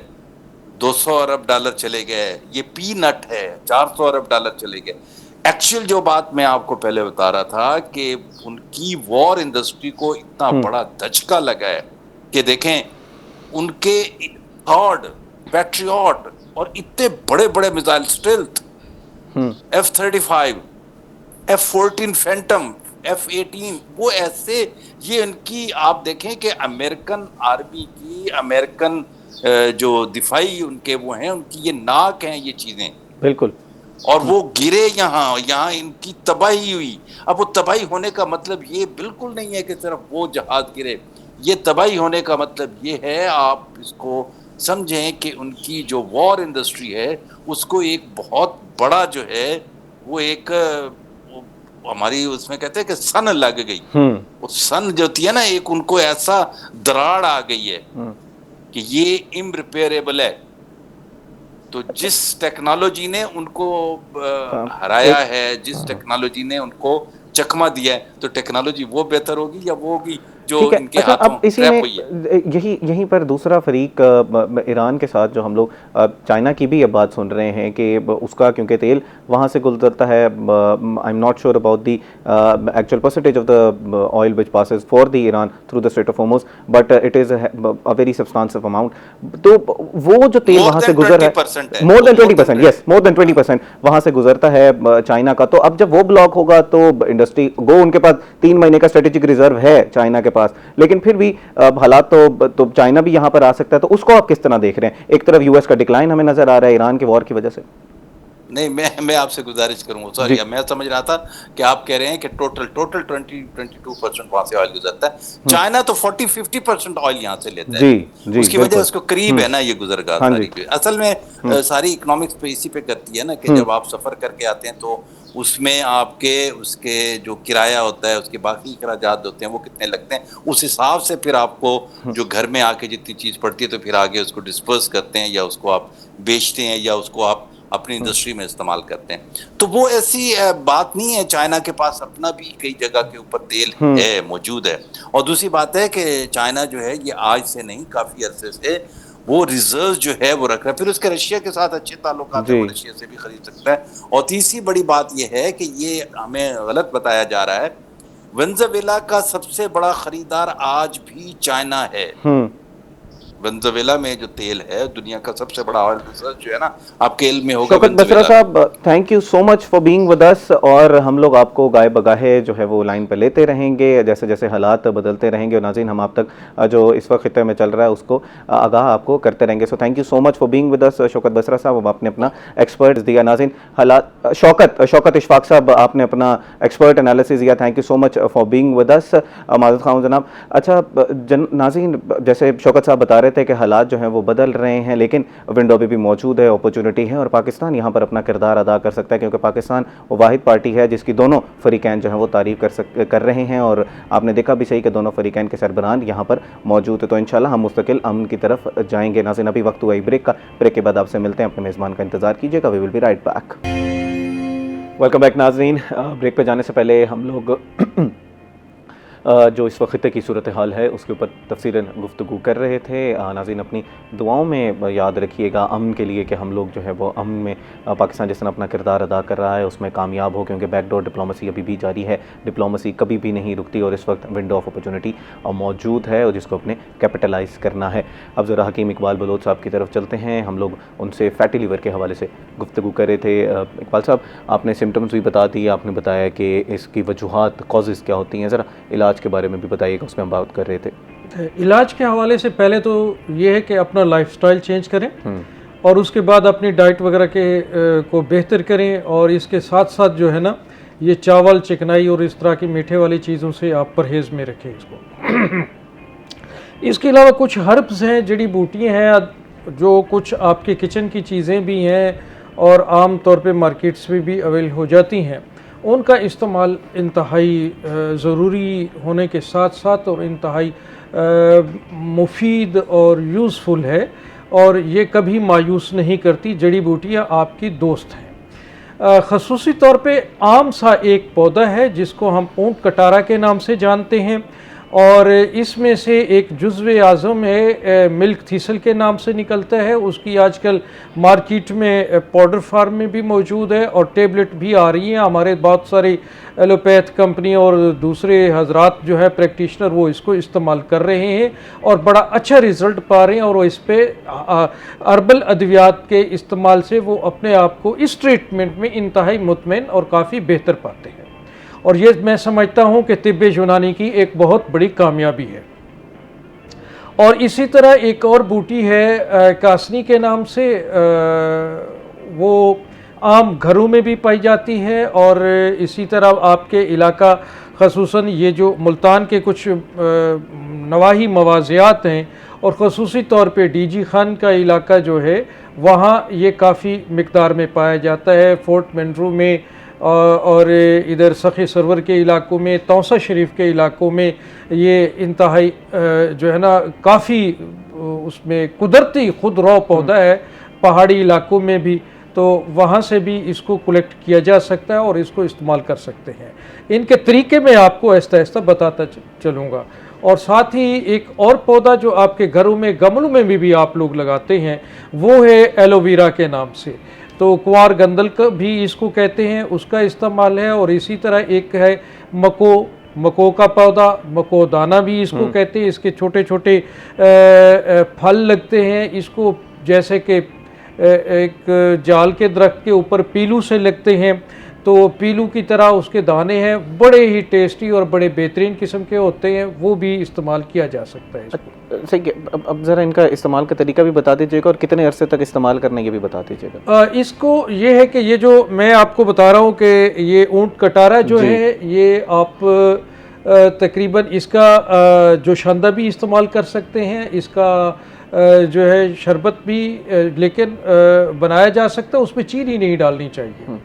200 अरब डॉलर चले गए, ये पीनट है, 400 अरब डॉलर चले गए। एक्चुअल जो बात मैं आपको पहले बता रहा था कि उनकी वॉर इंडस्ट्री को इतना बड़ा धचका लगा है कि देखें, उनके थॉर्ड, पैट्रियट और इतने बड़े बड़े missile stealth, F-35, F-14 Phantom, F-18, वो ऐसे, ये इनकी आप देखें कि अमेरिकन आर्मी की, अमेरिकन जो दिफाई उनके वो हैं, उनकी ये नाक हैं ये चीजें, बिल्कुल। और वो गिरे यहाँ इनकी तबाही हुई। अब वो तबाही होने का मतलब ये बिल्कुल नहीं है कि सिर्फ वो जहाज गिरे, ये तबाही होने का मतलब ये है, आप इसको समझें कि उनकी जो वॉर इंडस्ट्री है उसको एक बहुत बड़ा जो है वो एक हमारी उसमें कहते हैं कि सन लग गई। वो सन जो होती है ना, एक उनको ऐसा दरार आ गई है कि ये इम्रिपेयरेबल है। तो जिस टेक्नोलॉजी ने उनको हराया है, जिस टेक्नोलॉजी ने उनको चकमा दिया है, तो टेक्नोलॉजी वो बेहतर होगी या वो होगी जो इनके हाथों ट्रैप हुई है। यहीं पर दूसरा फरीक ईरान के साथ जो हम लोग चाइना की भी अब बात सुन रहे हैं कि उसका, क्योंकि तेल वहाँ से गुजरता है, I am not sure about the actual percentage of the oil which passes for the Iran through the straight of Hormuz, but it is a very substantial amount. तो वो जो तेल वहाँ से गुजर है, more than 20%, yes, more than 20% वहाँ से गुजरता है चाइना का। तो अब जब वो ब्लॉक होगा तो इंडस्ट्री गो, उनके पास 3 महीने का स्ट्रेटेजिक रिजर्व है चाइना के पास, लेकिन फिर भी हालात तो चाइना भी यहां पर आ सकता है। तो उसको आप किस तरह देख रहे हैं? एक तरफ यूएस का डिक्लाइन हमें नजर आ रहा है ईरान के वॉर की वजह से। नहीं, मैं आपसे गुजारिश करूंगा, सॉरी, मैं समझ रहा था कि आप कह रहे हैं कि टोटल 22% वहां से ऑयल गुजरता है। चाइना तो 40-50% ऑयल यहाँ से लेता है। जी उसकी वजह उसको करीब है ना ये गुजरगाह हाँ सारी। असल में सारी इकोनॉमिक्स पे इसी पे करती है ना कि जब आप सफर करके आते हैं तो उसमें आपके उसके जो किराया होता है, उसके बाकी अखराजात होते हैं, वो कितने लगते हैं, उस हिसाब से फिर आपको जो घर में आके जितनी चीज पड़ती है तो फिर आगे उसको डिस्पर्स करते हैं, या उसको आप बेचते हैं, या उसको आप अपनी इंडस्ट्री में इस्तेमाल करते हैं। तो वो ऐसी बात नहीं है। चाइना के पास अपना भी कई जगह के ऊपर तेल है, मौजूद है। और दूसरी बात है कि चाइना जो है ये आज से नहीं, काफी अरसे से वो रिजर्व जो है वो रख रहा है। फिर उसके रशिया के साथ अच्छे ताल्लुकात है, वो रशिया से भी खरीद सकता है। और तीसरी बड़ी बात ये है कि ये हमें गलत बताया जा रहा है, वेनेजुएला का सबसे बड़ा खरीदार आज भी चाइना है। वेनेजुएला में जो तेल है, दुनिया का सबसे बड़ा ऑयल रिसर्च जो है ना, आपके इल्म में होगा। शौकत बसरा साहब, thank you so much for being with अस। और हम लोग आपको गाए बगाहे जो है वो लाइन पर लेते रहेंगे जैसे जैसे हालात बदलते रहेंगे। और नाज़रीन, हम आप तक जो इस वक्त खित्ते में चल रहा है उसको आगाह आपको करते रहेंगे। So thank you so much for being with us Shaukat Basra साहब। अब आपने अपना एक्सपर्ट दिया। नाज़रीन, हालात शौकत इशफाक साहब, आपने अपना एक्सपर्ट एनालिसिस दिया। Thank you so much for being with us. माज़रत खाऊं जनाब। अच्छा नाज़रीन, जैसे शौकत साहब बता रहे थे कि हालात जो हैं वो बदल रहे हैं, लेकिन विंडो भी मौजूद है, अपॉर्चुनिटी है और पाकिस्तान यहाँ पर अपना किरदार अदा कर सकता है, क्योंकि पाकिस्तान वो वाहिद पार्टी है जिसकी दोनों फरीकैन जो हैं वो तारीफ कर रहे हैं। और आपने देखा भी सही कि दोनों फरीकैन के सरबराहान यहाँ पर मौजूद है। तो इंशाल्लाह हम मुस्तकिल अमन की तरफ जाएंगे। नाज़रीन, अभी वक्त हुआ ब्रेक का। ब्रेक के बाद आपसे मिलते हैं। अपने मेज़बान का इंतजार कीजिएगा। We will be right back. Welcome back नाज़रीन। ब्रेक पे जाने से पहले हम लोग जो इस वक्त की सूरत हाल है उसके ऊपर तफसीलन गुफ्तगू कर रहे थे। नाज़रीन, अपनी दुआओं में याद रखिएगा अमन के लिए कि हम लोग जो है वो अमन में पाकिस्तान जिस तरह अपना किरदार अदा कर रहा है उसमें कामयाब हो, क्योंकि बैकडोर डिप्लोमेसी अभी भी जारी है। डिप्लोमेसी कभी भी नहीं रुकती और इस वक्त विंडो ऑफ अपॉर्चुनिटी मौजूद है और जिसको अपने कैपिटलाइज करना है। अब ज़रा हकीम इकबाल बलोच साहब की तरफ चलते हैं। हम लोग उनसे फैटी लीवर के हवाले से गुफ्तगू कर रहे थे। इकबाल साहब, आपने सिम्टम्स भी बता दिए, आपने बताया कि इसकी वजूहात कॉजेज़ क्या होती हैं, ज़रा इलाज के बारे में भी बताइएगा, उसमें हम बात कर रहे थे। इलाज के हवाले से पहले तो ये है कि अपना लाइफस्टाइल चेंज करें और उसके बाद अपनी डाइट वगैरह के को बेहतर करें। और इसके साथ साथ जो है ना, ये चावल, चिकनाई और इस तरह की मीठे वाली चीज़ों से आप परहेज़ में रखें इसको। इसके अलावा कुछ हर्ब्स हैं, जड़ी बूटियाँ हैं, जो कुछ आपके किचन की चीज़ें भी हैं और आम तौर पे मार्केट्स में भी अवेल हो जाती हैं। उनका इस्तेमाल इंतहाई ज़रूरी होने के साथ साथ और इंतहाई मुफीद और यूज़फुल है और ये कभी मायूस नहीं करती। जड़ी बूटियाँ आपकी दोस्त हैं। ख़ुसूसी तौर पे आम सा एक पौधा है जिसको हम ऊँट कटारा के नाम से जानते हैं और इसमें से एक जुज़्व आज़म है, मिल्क थीसल के नाम से निकलता है। उसकी आजकल मार्केट में पाउडर फार्म में भी मौजूद है और टेबलेट भी आ रही हैं। हमारे बहुत सारे एलोपैथ कंपनी और दूसरे हजरात जो है प्रैक्टिशनर वो इसको इस्तेमाल कर रहे हैं और बड़ा अच्छा रिज़ल्ट पा रहे हैं और वो इस पर अर्बल अद्वियात के इस्तेमाल से वो अपने आप को इस ट्रीटमेंट में इंतहाई मुतमईन और काफ़ी बेहतर पाते हैं। और ये मैं समझता हूँ कि तिब्ब यूनानी की एक बहुत बड़ी कामयाबी है। और इसी तरह एक और बूटी है कासनी के नाम से, वो आम घरों में भी पाई जाती है और इसी तरह आपके इलाका ख़ुसूसन ये जो मुल्तान के कुछ नवाही मवाज़ियात हैं और ख़ुसूसी तौर पे डीजी खान का इलाका जो है वहाँ ये काफ़ी मिक़दार में पाया जाता है। फोर्ट मेंड्रू में और इधर सखी सरवर के इलाकों में, तौसा शरीफ के इलाकों में ये इंतहाई जो है ना काफ़ी उसमें कुदरती खुद रॉ पौधा है। पहाड़ी इलाकों में भी तो वहाँ से भी इसको कलेक्ट किया जा सकता है और इसको इस्तेमाल कर सकते हैं। इनके तरीके मैं आपको आहिस्ता आहिस्ता बताता चलूँगा। और साथ ही एक और पौधा जो आपके घरों में गमलों में भी आप लोग लगाते हैं वो है एलोवेरा के नाम से। तो कुंवार गंदल का भी इसको कहते हैं, उसका इस्तेमाल है। और इसी तरह एक है मको का पौधा, मको दाना भी इसको कहते हैं। इसके छोटे छोटे फल लगते हैं, इसको जैसे कि एक जाल के दरख्त के ऊपर पीलू से लगते हैं। तो पीलू की तरह उसके दाने हैं, बड़े ही टेस्टी और बड़े बेहतरीन किस्म के होते हैं, वो भी इस्तेमाल किया जा सकता है इसको। सही है। अब ज़रा इनका इस्तेमाल का तरीका भी बता दीजिएगा और कितने अरसे तक इस्तेमाल करना है ये भी बता दीजिएगा। इसको ये है कि ये जो मैं आपको बता रहा हूँ कि ये ऊंट कटारा जो है, ये आप तकरीबन इसका जो शंदा भी इस्तेमाल कर सकते हैं, इसका जो है शरबत भी लेकिन बनाया जा सकता है, उसमें चीनी नहीं डालनी चाहिए।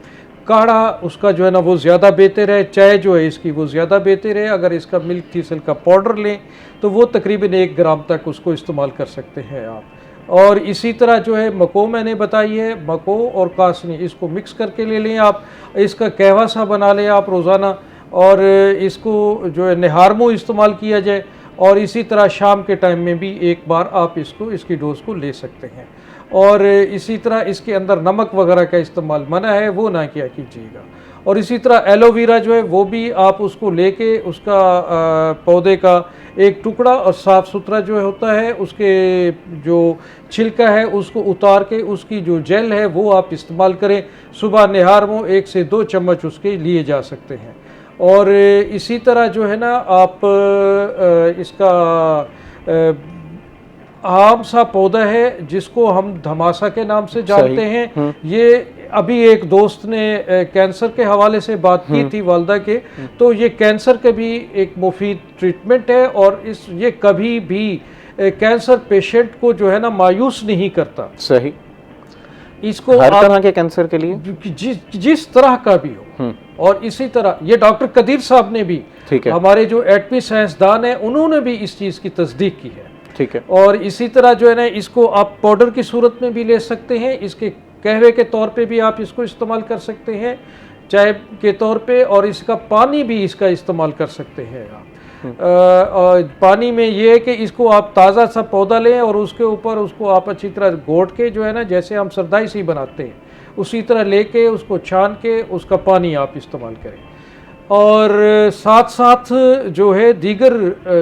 काढ़ा उसका जो है ना वो ज़्यादा बेहतर है, चाय जो है इसकी वो ज़्यादा बेहतर है। अगर इसका मिल्क थीसल का पाउडर लें तो वो तकरीबन 1 ग्राम तक उसको इस्तेमाल कर सकते हैं आप। और इसी तरह जो है मको मैंने बताई है, मको और कासनी इसको मिक्स करके ले लें आप, इसका कहवा सा बना लें आप रोज़ाना, और इसको जो है निहारमो इस्तेमाल किया जाए। और इसी तरह शाम के टाइम में भी एक बार आप इसकी डोज को ले सकते हैं। और इसी तरह इसके अंदर नमक वगैरह का इस्तेमाल मना है, वो ना किया कीजिएगा। और इसी तरह एलोवेरा जो है वो भी आप उसको लेके उसका पौधे का एक टुकड़ा और साफ़ सुथरा जो होता है उसके जो छिलका है उसको उतार के उसकी जो जेल है वो आप इस्तेमाल करें। सुबह निहार में 1 से 2 चम्मच उसके लिए जा सकते हैं। और इसी तरह जो है ना आप इसका आम सा पौधा है जिसको हम धमासा के नाम से जानते हैं। ये अभी एक दोस्त ने कैंसर के हवाले से बात की थी वालदा के, तो ये कैंसर के भी एक मुफीद ट्रीटमेंट है और ये कभी भी कैंसर पेशेंट को जो है ना मायूस नहीं करता। सही। इसको हर तरह के कैंसर के लिए जिस तरह का भी हो। और इसी तरह ये डॉक्टर कदीर साहब ने भी, हमारे जो एटमी साइंसदान हैं, उन्होंने भी इस चीज़ की तस्दीक की है। ठीक है। और इसी तरह जो है ना इसको आप पाउडर की सूरत में भी ले सकते हैं, इसके कहवे के तौर पे भी आप इसको इस्तेमाल कर सकते हैं, चाय के तौर पे, और इसका पानी भी इसका इस्तेमाल कर सकते हैं आप। पानी में ये है कि इसको आप ताज़ा सा पौधा लें और उसके ऊपर उसको आप अच्छी तरह घोट के जो है ना, जैसे हम सरदाई सी बनाते हैं उसी तरह लेके उसको छान के उसका पानी आप इस्तेमाल करें। और साथ साथ जो है दीगर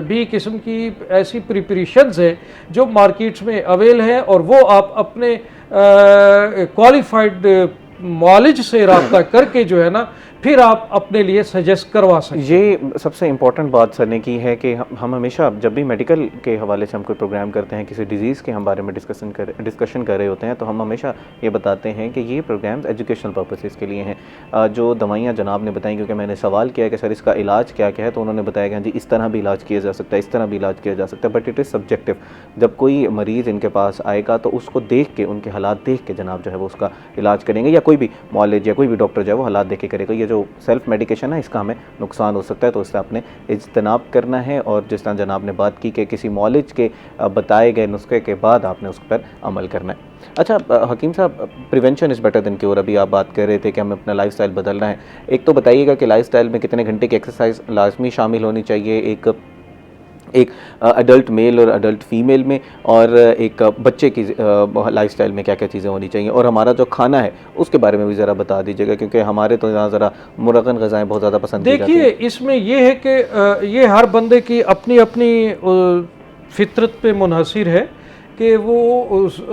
भी किस्म की ऐसी प्रिपरेशंस है जो मार्केट्स में अवेल हैं, और वो आप अपने क्वालिफाइड मॉलेज से रब्ता करके जो है ना फिर आप अपने लिए सजेस्ट करवा सकते हैं। ये सबसे इम्पॉर्टेंट बात सर ने की है कि हम हमेशा जब भी मेडिकल के हवाले से हम कोई प्रोग्राम करते हैं, किसी डिज़ीज़ के हम बारे में डिस्कशन कर रहे होते हैं, तो हम हमेशा ये बताते हैं कि ये प्रोग्राम्स एजुकेशनल पर्पसेस के लिए हैं। जो दवाइयाँ जनाब ने बताई, क्योंकि मैंने सवाल किया कि सर इसका इलाज क्या क्या है, तो उन्होंने बताया कि जी इस तरह भी इलाज किया जा सकता है, इस तरह भी इलाज किया जा सकता है, बट इट इज़ सब्जेक्टिव। जब कोई मरीज़ इनके पास आएगा तो उसको देख के, उनके हालात देख के जनाब जो है वो उसका इलाज करेंगे, या कोई भी मौलिज या कोई भी डॉक्टर जो है वो हालात देख के करेगा। ये जो सेल्फ मेडिकेशन है इसका हमें नुकसान हो सकता है, तो इससे आपने इज्तनाब करना है। और जिस तरह जनाब ने बात की कि किसी मौलिज के बताए गए नुस्खे के बाद आपने उस पर अमल करना है। अच्छा हकीम साहब, prevention is better than cure, अभी आप बात कर रहे थे कि हमें अपना लाइफस्टाइल बदलना है। एक तो बताइएगा कि लाइफस्टाइल में कितने घंटे की एक्सरसाइज लाजमी शामिल होनी चाहिए, एक अडल्ट मेल और अडल्ट फीमेल में, और एक बच्चे की लाइफस्टाइल में क्या क्या चीज़ें होनी चाहिए, और हमारा जो खाना है उसके बारे में भी ज़रा बता दीजिएगा, क्योंकि हमारे तो यहाँ ज़रा मुरगन ग़िज़ाएँ बहुत ज़्यादा पसंद की जाती हैं। देखिए, इसमें ये है कि ये हर बंदे की अपनी अपनी फितरत पे मुनहसिर है कि वो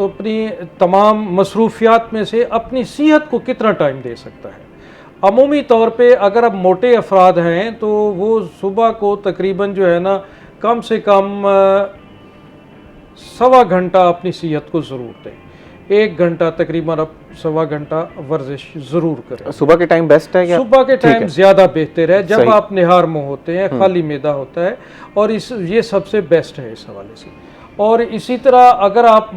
अपनी तमाम मसरूफियात में से अपनी सेहत को कितना टाइम दे सकता है। अमूमी तौर पे अगर अब मोटे अफराद हैं तो वो सुबह को तकरीबन जो है ना कम से कम 1.25 घंटा अपनी सेहत को ज़रूर दें। 1 घंटा तकरीबन अब 1.25 घंटा वर्जिश ज़रूर करें। सुबह के टाइम बेस्ट है क्या? सुबह के टाइम ज़्यादा बेहतर है, जब आप निहार मुँह होते हैं, खाली मैदा होता है, और ये सबसे बेस्ट है इस हवाले से। और इसी तरह अगर आप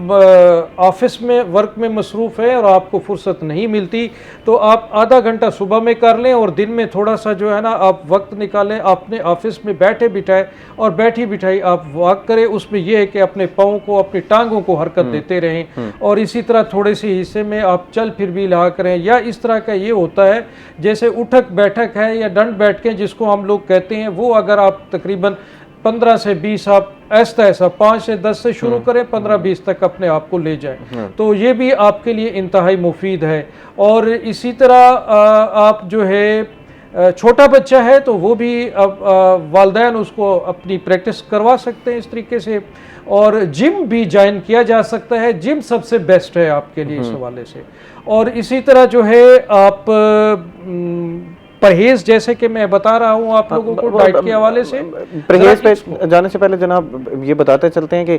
ऑफिस में वर्क में मसरूफ़ हैं और आपको फुर्सत नहीं मिलती तो आप आधा घंटा सुबह में कर लें, और दिन में थोड़ा सा जो है ना आप वक्त निकालें, अपने ऑफिस में बैठे बिठाए और बैठी बिठाई आप वॉक करें। उसमें यह है कि अपने पाँव को, अपनी टांगों को हरकत देते रहें, और इसी तरह थोड़े से हिस्से में आप चल फिर भी रहा करें। या इस तरह का ये होता है जैसे उठक बैठक है या दंड बैठकें जिसको हम लोग कहते हैं, वो अगर आप तकरीबन 15 से 20 आप ऐसा 5 से 10 से शुरू करें, 15-20 तक अपने आप को ले जाएं, तो ये भी आपके लिए इंतहाई मुफीद है। और इसी तरह आप जो है छोटा बच्चा है तो वो भी अब वालिदैन उसको अपनी प्रैक्टिस करवा सकते हैं इस तरीके से, और जिम भी ज्वाइन किया जा सकता है। जिम सबसे बेस्ट है आपके लिए इस हवाले से। और इसी तरह जो है आप परहेज, जैसे कि मैं बता रहा हूँ आप लोगों को डाइट के हवाले से, परहेज पे जाने से पहले जनाब ये बताते चलते हैं कि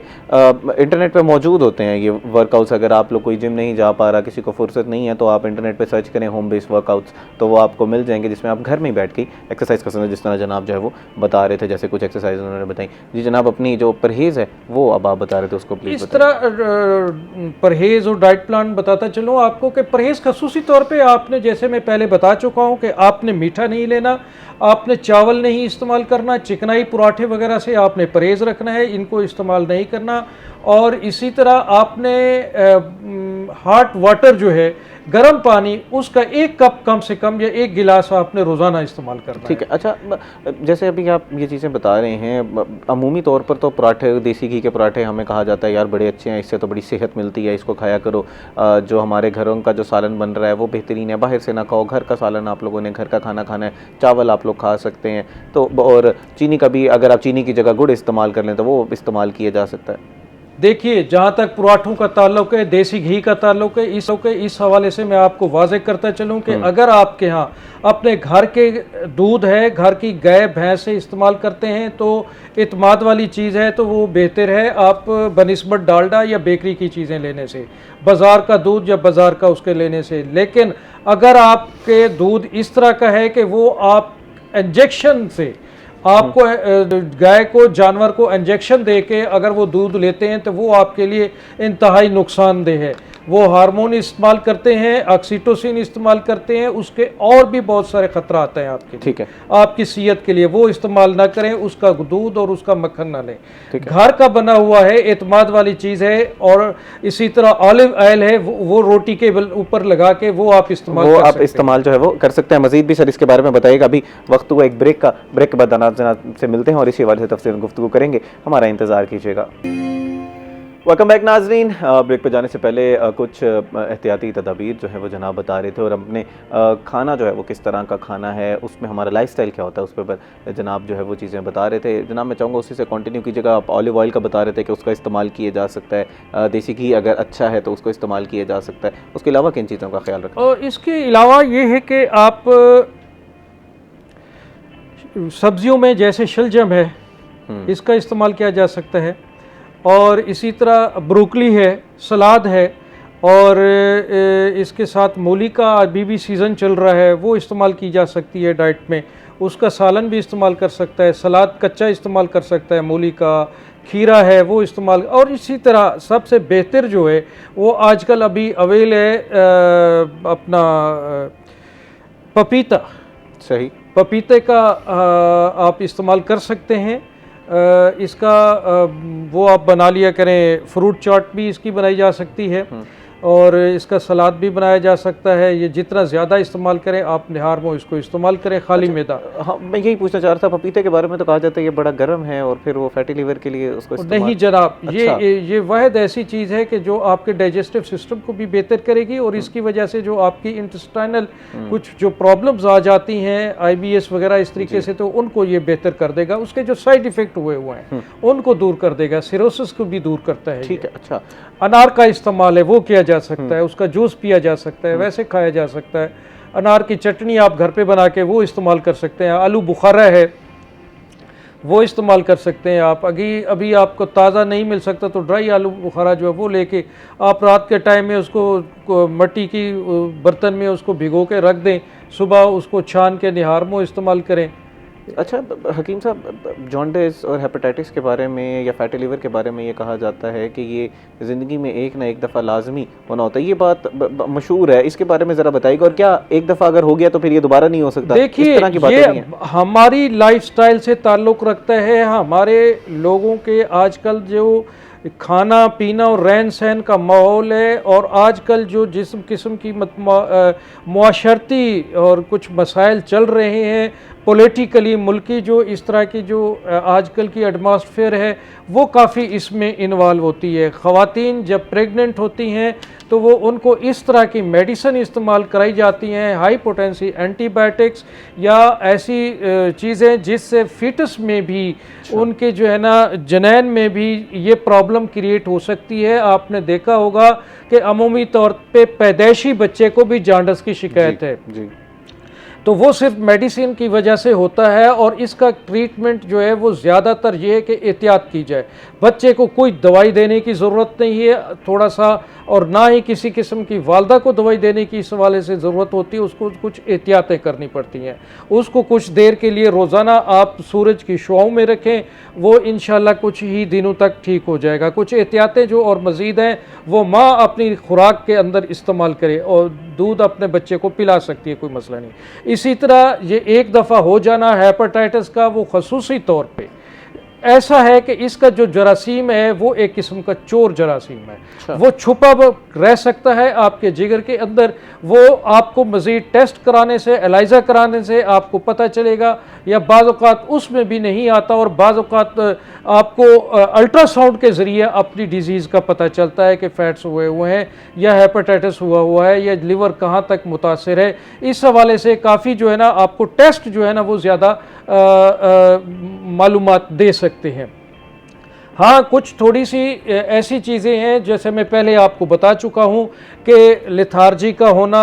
इंटरनेट पे मौजूद होते हैं ये वर्कआउट्स। अगर आप लोग कोई जिम नहीं जा पा रहा, किसी को फुर्सत नहीं है, तो आप इंटरनेट पे सर्च करें होम बेस्ड वर्कआउट्स, तो वो आपको मिल जाएंगे, जिसमें आप घर में बैठ के एक्सरसाइज कर सकते हैं, जिस तरह जनाब जो है वो बता रहे थे, जैसे कुछ एक्सरसाइज उन्होंने बताई। जी जनाब, अपनी जो परहेज है वो अब आप बता रहे थे, उसको प्लीज इस तरह परहेज और डाइट प्लान बताता चलूँ आपको कि परहेज खसूसी तौर पे आपने, जैसे मैं पहले बता चुका हूँ कि आपने मीठा नहीं लेना, आपने चावल नहीं इस्तेमाल करना, चिकनाई पराठे वगैरह से आपने परहेज रखना है, इनको इस्तेमाल नहीं करना। और इसी तरह आपने हॉट वाटर जो है, गर्म पानी, उसका 1 कप कम से कम या 1 गिलास आपने रोज़ाना इस्तेमाल करना है। ठीक है। अच्छा, जैसे अभी आप ये चीज़ें बता रहे हैं, अमूमी तौर पर तो पराठे, देसी घी के पराठे हमें कहा जाता है यार बड़े अच्छे हैं, इससे तो बड़ी सेहत मिलती है, इसको खाया करो। जो हमारे घरों का जो सालन बन रहा है वो बेहतरीन है, बाहर से ना खाओ, घर का सालन आप लोगों ने घर का खाना खाना है, चावल आप लोग खा सकते हैं। तो और चीनी का भी, अगर आप चीनी की जगह गुड़ इस्तेमाल कर लें तो वो इस्तेमाल किया जा सकता है। देखिए, जहाँ तक पराठों का ताल्लुक है, देसी घी का ताल्लुक है, इस हवाले से मैं आपको वाज़ेह करता चलूँ कि अगर आपके यहाँ अपने घर के दूध है, घर की गाय भैंस से इस्तेमाल करते हैं, तो इत्माद वाली चीज़ है, तो वो बेहतर है आप बनिस्बत डालडा या बेकरी की चीज़ें लेने से, बाज़ार का दूध या बाज़ार का उसके लेने से। लेकिन अगर आपके दूध इस तरह का है कि वो आप इंजेक्शन से, आपको गाय को, जानवर को इंजेक्शन दे के अगर वो दूध लेते हैं, तो वो आपके लिए इंतहाई नुकसानदेह है। वो हार्मोन इस्तेमाल करते हैं, ऑक्सीटोसिन इस्तेमाल करते हैं, उसके और भी बहुत सारे खतरा आते हैं आपके लिए, ठीक है, आपकी सेहत के लिए। वो इस्तेमाल ना करें, उसका दूध और उसका मक्खन ना लें। घर का बना हुआ है, एतमाद वाली चीज़ है। और इसी तरह ऑलिव ऑयल है, वो रोटी के ऊपर लगा के वो आप इस्तेमाल जो है वो कर सकते हैं। मजीद भी सर इसके बारे में बताइएगा। अभी वक्त हुआ एक ब्रेक का, ब्रेक के बाद जनाब से मिलते हैं और इसी हवाले से तफसील गुफ्तगू करेंगे, हमारा इंतज़ार कीजिएगा। वेलकम बैक नाजरीन। ब्रेक पे जाने से पहले कुछ एहतियाती तदाबीर जो है वो जनाब बता रहे थे, और अपने खाना जो है वो किस तरह का खाना है, उसमें हमारा लाइफस्टाइल क्या होता है, उस पर जनाब जो है वो चीज़ें बता रहे थे। जनाब मैं चाहूँगा उसी से कंटिन्यू कीजिएगा। आप ऑलिव ऑयल का बता रहे थे कि उसका इस्तेमाल किया जा सकता है, देसी घी अगर अच्छा है तो उसको इस्तेमाल किया जा सकता है। उसके अलावा किन चीज़ों का ख्याल रखें? और इसके अलावा ये है कि आप सब्जियों में जैसे शलजम है, इसका इस्तेमाल किया जा सकता है। और इसी तरह ब्रोकली है, सलाद है, और इसके साथ मूली का अभी भी सीज़न चल रहा है, वो इस्तेमाल की जा सकती है डाइट में। उसका सालन भी इस्तेमाल कर सकता है, सलाद कच्चा इस्तेमाल कर सकता है, मूली का। खीरा है वो इस्तेमाल। और इसी तरह सबसे बेहतर जो है वो आजकल अभी अवेल है अपना पपीता। सही, पपीते का आप इस्तेमाल कर सकते हैं। इसका वो आप बना लिया करें, फ्रूट चाट भी इसकी बनाई जा सकती है, और इसका सलाद भी बनाया जा सकता है। ये जितना ज़्यादा इस्तेमाल करें आप निहार में इसको इस्तेमाल करें, खाली मैदा। हाँ, मैं यही पूछना चाह रहा था, पपीते के बारे में तो कहा जाता है ये बड़ा गर्म है और फिर वो फैटी लीवर के लिए उसको इस्तेमाल। नहीं जनाब, अच्छा। ये वाहिद ऐसी चीज़ है कि जो आपके डाइजेस्टिव सिस्टम को भी बेहतर करेगी, और इसकी वजह से जो आपकी इंटेस्टाइनल कुछ जो प्रॉब्लम्स आ जाती हैं, IBS वगैरह इस तरीके से, तो उनको ये बेहतर कर देगा। उसके जो साइड इफ़ेक्ट हुए हैं उनको दूर कर देगा, सिरोसिस को भी दूर करता है। ठीक है। अच्छा, अनार का इस्तेमाल है वो किया जा सकता है, उसका जूस पिया जा सकता है, वैसे खाया जा सकता है। अनार की चटनी आप घर पे बना के वो इस्तेमाल कर सकते हैं। आलू बुखारा है वो इस्तेमाल कर सकते हैं आप। अभी आपको ताज़ा नहीं मिल सकता तो ड्राई आलू बुखारा जो है वो लेके आप रात के टाइम में उसको मिट्टी की बर्तन में उसको भिगो के रख दें, सुबह उसको छान के निहार में इस्तेमाल करें। अच्छा हकीम साहब, जॉन्डिस और हेपेटाइटिस के बारे में या फैटी लीवर के बारे में ये कहा जाता है कि ये ज़िंदगी में एक ना एक दफ़ा लाजमी होना होता है, ये बात मशहूर है, इसके बारे में ज़रा बताइएगा। और क्या एक दफ़ा अगर हो गया तो फिर ये दोबारा नहीं हो सकता? देखिए, ये हमारी लाइफस्टाइल से ताल्लुक़ रखता है। हमारे लोगों के आजकल जो खाना पीना और रहन सहन का माहौल है, और आजकल जो जिस्म किस्म की मुआशरती और कुछ मसाइल चल रहे हैं, पॉलिटिकली मुल्की जो इस तरह की जो आजकल की एटमॉस्फेयर है वो काफ़ी इसमें इन्वॉल्व होती है। ख़वातीन जब प्रेग्नेंट होती हैं तो वो उनको इस तरह की मेडिसिन इस्तेमाल कराई जाती हैं, हाई पोटेंसी एंटीबायोटिक्स या ऐसी चीज़ें जिससे फिटस में भी उनके जो है ना जनैन में भी ये प्रॉब्लम क्रिएट हो सकती है। आपने देखा होगा कि अमूमी तौर पे पैदाइशी बच्चे को भी जांडस की शिकायत है जी। तो वो सिर्फ मेडिसिन की वजह से होता है और इसका ट्रीटमेंट जो है वो ज़्यादातर ये है कि एहतियात की जाए। बच्चे को कोई दवाई देने की ज़रूरत नहीं है थोड़ा सा, और ना ही किसी किस्म की वालदा को दवाई देने की इस हवाले से ज़रूरत होती है। उसको कुछ एहतियातें करनी पड़ती हैं। उसको कुछ देर के लिए रोज़ाना आप सूरज की शुआओं में रखें, वो इंशाल्लाह कुछ ही दिनों तक ठीक हो जाएगा। कुछ एहतियातें जो और मज़ीद हैं वो माँ अपनी खुराक के अंदर इस्तेमाल करे और दूध अपने बच्चे को पिला सकती है, कोई मसला नहीं। इसी तरह ये एक दफ़ा हो जाना हेपेटाइटिस का वो खसूसी तौर पे ऐसा है कि इसका जो जरासीम है वो एक किस्म का चोर जरासीम है। वो छुपा रह सकता है आपके जिगर के अंदर। वो आपको मज़ीद टेस्ट कराने से, एलाइज़ा कराने से आपको पता चलेगा, या बाज़ औक़ात उसमें भी नहीं आता और बाज़ औक़ात आपको अल्ट्रासाउंड के ज़रिए अपनी डिज़ीज़ का पता चलता है कि फैट्स हुए हैं या हेपेटाइटिस हुआ है या लिवर कहाँ तक मुतासिर है। इस हवाले से काफ़ी जो है ना आपको टेस्ट जो है ना वो ज़्यादा मालूमात दे सकते हैं। हाँ, कुछ थोड़ी सी ऐसी चीज़ें हैं जैसे मैं पहले आपको बता चुका हूँ कि लेथार्जी का होना,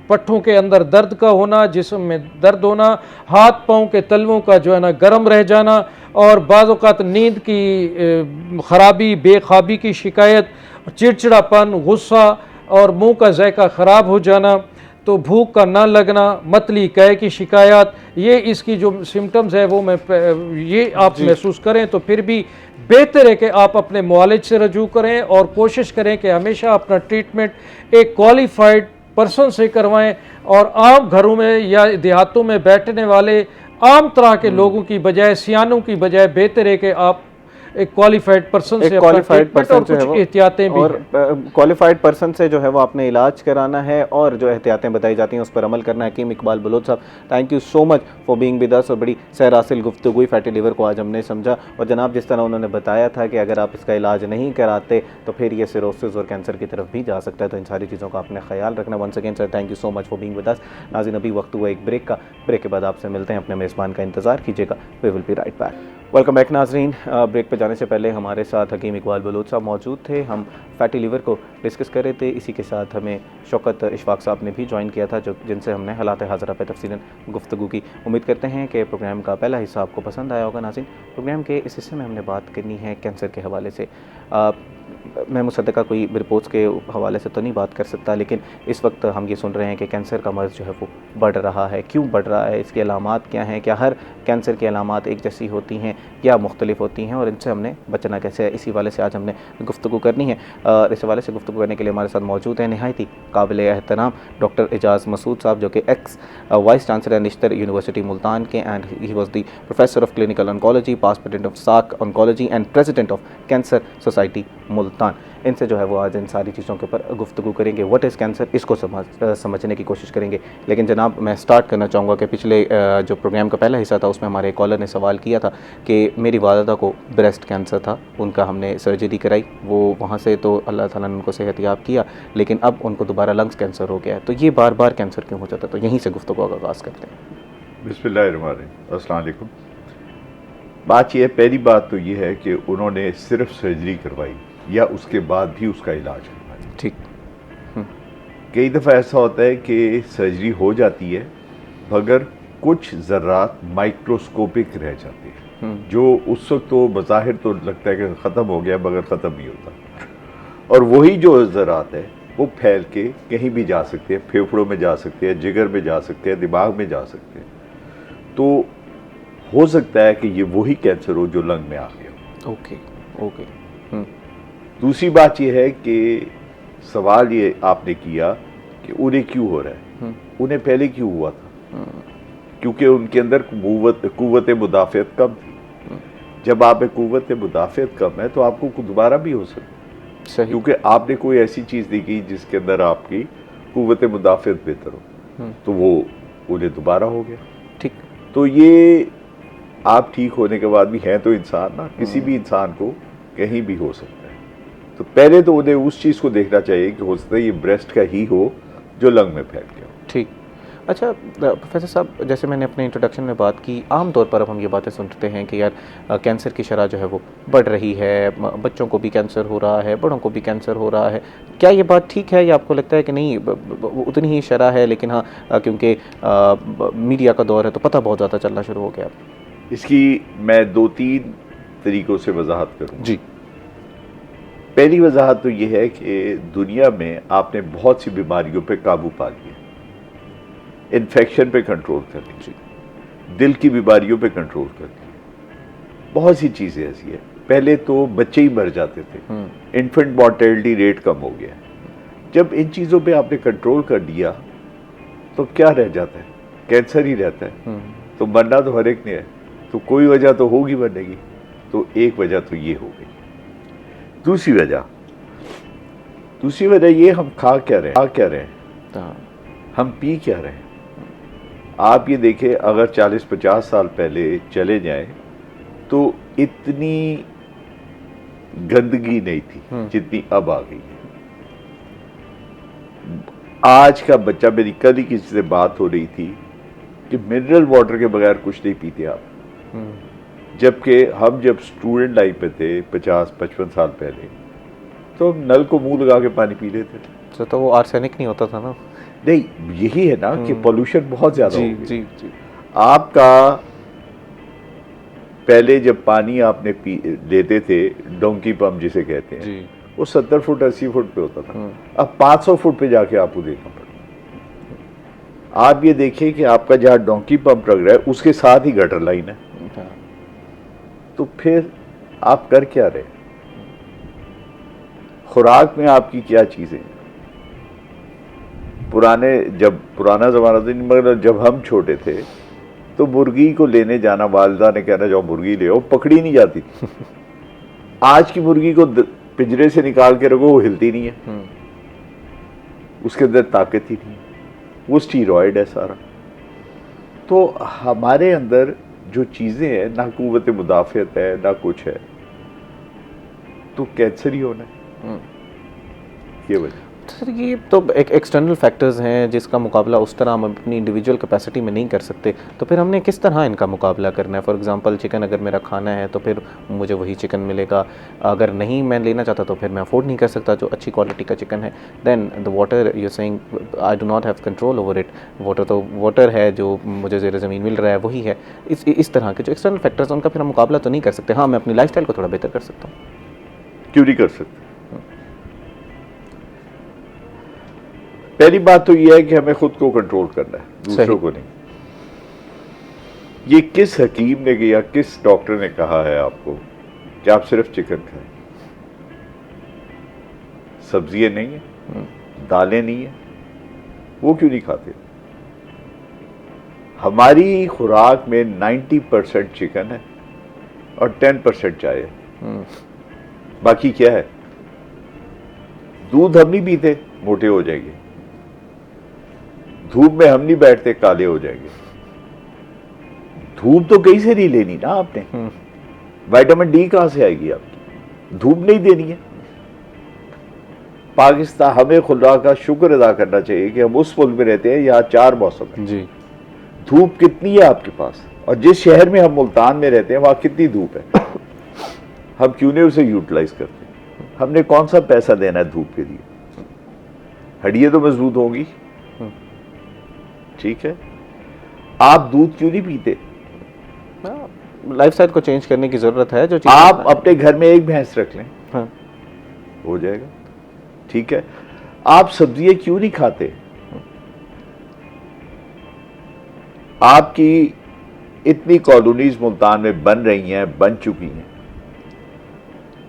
पट्ठों के अंदर दर्द का होना, जिस्म में दर्द होना, हाथ पाँव के तलवों का जो है ना गर्म रह जाना, और बाज़ औक़ात नींद की ख़राबी, बेख्वाबी की शिकायत, चिड़चिड़ापन, गुस्सा और मुंह का जायका ख़राब हो जाना, तो भूख का ना लगना, मतली कै की शिकायत, ये इसकी जो सिम्टम्स है वो ये आप महसूस करें तो फिर भी बेहतर है कि आप अपने मुआलिज से रजू करें और कोशिश करें कि हमेशा अपना ट्रीटमेंट एक क्वालिफाइड पर्सन से करवाएं। और आम घरों में या देहातों में बैठने वाले आम तरह के लोगों की बजाय, सियानों की बजाय बेहतर है कि आप एक क्वालिफाइड पर्सन से क्वालिफाइड पर्सन जो है वो एहतियातें भी, और क्वालिफाइड पर्सन से जो है वो आपने इलाज कराना है और जो एहतियातें बताई जाती हैं उस पर अमल करना है। हकीम इकबाल बलोच साहब, thank you so much for being with अस। और बड़ी सहरासिल गुफ्तगू हुई, फैटी लिवर को आज हमने समझा। और जनाब जिस तरह उन्होंने बताया था कि अगर आप इसका इलाज नहीं कराते तो फिर ये सिरोसिस और कैंसर की तरफ भी जा सकता है, तो इन सारी चीज़ों का आपने ख्याल रखना। Once again sir, thank you so much for being with us. नाज़रीन, अभी वक्त हुआ एक ब्रेक का। ब्रेक के बाद आपसे मिलते हैं, अपने मेज़बान का इंतज़ार कीजिएगा। We will be right back. Welcome back नाजरीन। ब्रेक पे जाने से पहले हमारे साथ हकीम इकबाल बलोच साहब मौजूद थे। हम फैटी लीवर को डिस्कस कर रहे थे। इसी के साथ हमें शौकत इशफाक साहब ने भी ज्वाइन किया था, जो जिनसे हमने हालात हाज़रा पे तफसीलन गुफ्तगू की। उम्मीद करते हैं कि प्रोग्राम का पहला हिस्सा आपको पसंद आया होगा। नाज़रीन, प्रोग्राम के इस हिस्से में हमने बात करनी है कैंसर के हवाले से। मैं मुसद्दक़ा कोई रिपोर्ट्स के हवाले से तो नहीं बात कर सकता, लेकिन इस वक्त हम ये सुन रहे हैं कि कैंसर का मर्ज़ जो है वो बढ़ रहा है। क्यों बढ़ रहा है, इसकी अलामात क्या हैं, क्या हर कैंसर की अलामात एक जैसी होती हैं या मुख्तलिफ होती हैं, और इनसे हमने बचना कैसे है, इसी वाले से आज हमने गुफ्तगू करनी है। इस हवाले से गुफ्तगू करने के लिए हमारे साथ मौजूद हैं नहायती काबिल एहतराम डॉक्टर एजाज़ मसूद साहब, जो कि ex vice chancellor Nishtar university Multan के, and he was the professor of clinical oncology, past president of SAC oncology and president of cancer society Multan. इनसे जो है वो आज इन सारी चीज़ों के ऊपर गुफ्तगू करेंगे। व्हाट इज़ कैंसर, इसको समझने की कोशिश करेंगे। लेकिन जनाब, मैं स्टार्ट करना चाहूँगा कि पिछले जो प्रोग्राम का पहला हिस्सा था उसमें हमारे कॉलर ने सवाल किया था कि मेरी वालिदा को ब्रेस्ट कैंसर था, उनका हमने सर्जरी कराई, वो वहाँ से तो अल्लाह ताला ने उनको सेहतियाब किया, लेकिन अब उनको दोबारा लंग्स कैंसर हो गया है। तो ये बार बार कैंसर क्यों हो जाता है? तो यहीं से गुफ्तगू का आगाज़ करते हैं। बिस्मिल्लाहिर्रहमानिर्रहीम। अस्सलाम वालेकुम। बात यह, पहली बात तो ये है कि उन्होंने सिर्फ सर्जरी करवाई या उसके बाद भी उसका इलाज करवाया। ठीक। कई दफ़ा ऐसा होता है कि सर्जरी हो जाती है मगर कुछ ज़र्रात माइक्रोस्कोपिक रह जाते हैं, जो उस वक्त तो बज़ाहिर तो लगता है कि ख़त्म हो गया, मगर ख़त्म नहीं होता। और वही जो ज़र्रात है वो फैल के कहीं भी जा सकते हैं, फेफड़ों में जा सकते हैं, जिगर में जा सकते हैं, दिमाग में जा सकते हैं। तो हो सकता है कि ये वही कैंसर हो जो लंग में आ गया। ओके। दूसरी बात यह है कि सवाल ये आपने किया कि उन्हें क्यों हो रहा है, उन्हें पहले क्यों हुआ था? क्योंकि उनके अंदर कुव्वत मुदाफ़ियत कम थी। जब आप में कुव्वत मुदाफ़ियत कम है तो आपको दोबारा भी हो सकता है, क्योंकि आपने कोई ऐसी चीज़ दी की जिसके अंदर आपकी कुव्वत मुदाफ़ियत बेहतर हो, तो वो उन्हें दोबारा हो गया। ठीक। तो ये आप ठीक होने के बाद भी हैं तो इंसान ना, किसी भी इंसान को कहीं भी हो सकता है। तो पहले तो उन्हें उस चीज़ को देखना चाहिए कि हो सकता है ये ब्रेस्ट का ही हो जो लंग में फैल गया हो। ठीक। अच्छा प्रोफेसर साहब, जैसे मैंने अपने इंट्रोडक्शन में बात की, आमतौर पर अब हम ये बातें सुनते हैं कि यार कैंसर की शरह जो है वो बढ़ रही है, बच्चों को भी कैंसर हो रहा है, बड़ों को भी कैंसर हो रहा है। क्या ये बात ठीक है या आपको लगता है कि नहीं उतनी ही शरह है, लेकिन हाँ क्योंकि मीडिया का दौर है तो पता बहुत ज़्यादा चलना शुरू हो गया? इसकी मैं 2-3 तरीक़ों से वजाहत करूँ जी। पहली वजाहत तो ये है कि दुनिया में आपने बहुत सी बीमारियों पे काबू पा लिया, इन्फेक्शन पे कंट्रोल कर ली, दिल की बीमारियों पे कंट्रोल कर लिया, बहुत सी चीज़ें ऐसी है। पहले तो बच्चे ही मर जाते थे, इन्फेंट मॉर्टेलिटी रेट कम हो गया। जब इन चीज़ों पे आपने कंट्रोल कर दिया तो क्या रह जाता है? कैंसर ही रहता है। तो मरना तो हर एक ने है, तो कोई वजह तो होगी मरने की। तो एक वजह तो ये हो गई। दूसरी वजह ये, हम खा क्या रहे हैं, हम पी क्या रहे हैं। आप ये देखें, अगर 40-50 साल पहले चले जाएं तो इतनी गंदगी नहीं थी जितनी अब आ गई है। आज का बच्चा, मेरी कल ही किसी से बात हो रही थी कि मिनरल वाटर के बगैर कुछ नहीं पीते आप, जबकि हम जब स्टूडेंट लाइफ में थे 50-55 साल पहले तो हम नल को मुंह लगा के पानी पी लेते थे। तो वो आर्सेनिक नहीं होता था ना? नहीं, यही है ना कि पोल्यूशन बहुत ज्यादा हो गया। जी। आपका पहले जब पानी आपने लेते थे, डोंकी पंप जिसे कहते हैं जी, वो 70 फुट 80 फुट पे होता था। अब 500 फुट पे जाके आपको देखना पड़ेगा। आप ये देखिए कि आपका जहाँ डोंकी पंप लग रहा है उसके साथ ही गटर लाइन है। तो फिर आप कर क्या रहे? खुराक में आपकी क्या चीजें? पुराना जमाना तो नहीं, मगर जब हम छोटे थे तो मुर्गी को लेने जाना, वालिदा ने कहना जाओ मुर्गी ले आओ, पकड़ी नहीं जाती थी। आज की मुर्गी को पिंजरे से निकाल के रखो, वो हिलती नहीं है, उसके अंदर ताकत ही नहीं, वो स्टीरॉयड है सारा। तो हमारे अंदर जो चीजें हैं, ना कुव्वत मुदाफ़ियत है ना कुछ है, तो कैंसर ही होना है। ये वजह। सर ये तो एक एक्सटर्नल फैक्टर्स हैं जिसका मुकाबला उस तरह हम अपनी इंडिविजुअल कैपेसिटी में नहीं कर सकते, तो फिर हमने किस तरह इनका मुकाबला करना है? फॉर एग्जांपल चिकन अगर मेरा खाना है तो फिर मुझे वही चिकन मिलेगा, अगर नहीं मैं लेना चाहता तो फिर मैं अफोर्ड नहीं कर सकता जो अच्छी क्वालिटी का चिकन है। Then the water, you saying I do not have control over it. Water तो वाटर है जो मुझे ज़ेर ज़मीन मिल रहा है वही है। इस तरह के जो एक्सटर्नल फैक्टर्स उनका फिर हम मुकाबला तो नहीं कर सकते। हाँ, मैं अपनी लाइफ को थोड़ा बेहतर कर सकता हूँ। क्यों नहीं कर सकते? पहली बात तो यह है कि हमें खुद को कंट्रोल करना है, दूसरों को नहीं। ये किस हकीम ने या किस डॉक्टर ने कहा है आपको कि आप सिर्फ चिकन खाएं? सब्जियां नहीं है, दालें नहीं है, वो क्यों नहीं खाते? हमारी खुराक में 90% चिकन है और 10% चाय है। बाकी क्या है? दूध हम नहीं पीते, मोटे हो जाएंगे। धूप में हम नहीं बैठते, काले हो जाएंगे। धूप तो कहीं से नहीं लेनी ना आपने, विटामिन डी कहां से आएगी आपकी? धूप नहीं देनी है। पाकिस्तान, हमें खुदा का शुक्र अदा करना चाहिए कि हम उस मुल्क में रहते हैं यहाँ 4 मौसम है जी। धूप कितनी है आपके पास? और जिस शहर में हम मुल्तान में रहते हैं वहां कितनी धूप है? हम क्यों नहीं उसे यूटिलाइज करते? हमने कौन सा पैसा देना है धूप के लिए? हड्डियां तो मजबूत होंगी, ठीक है। आप दूध क्यों नहीं पीते? लाइफस्टाइल को चेंज करने की जरूरत है। जो आप अपने घर में एक भैंस रख लें, हाँ, हो जाएगा, ठीक है। आप सब्जियां क्यों नहीं खाते? आपकी इतनी कॉलोनीज मुल्तान में बन रही हैं, बन चुकी हैं,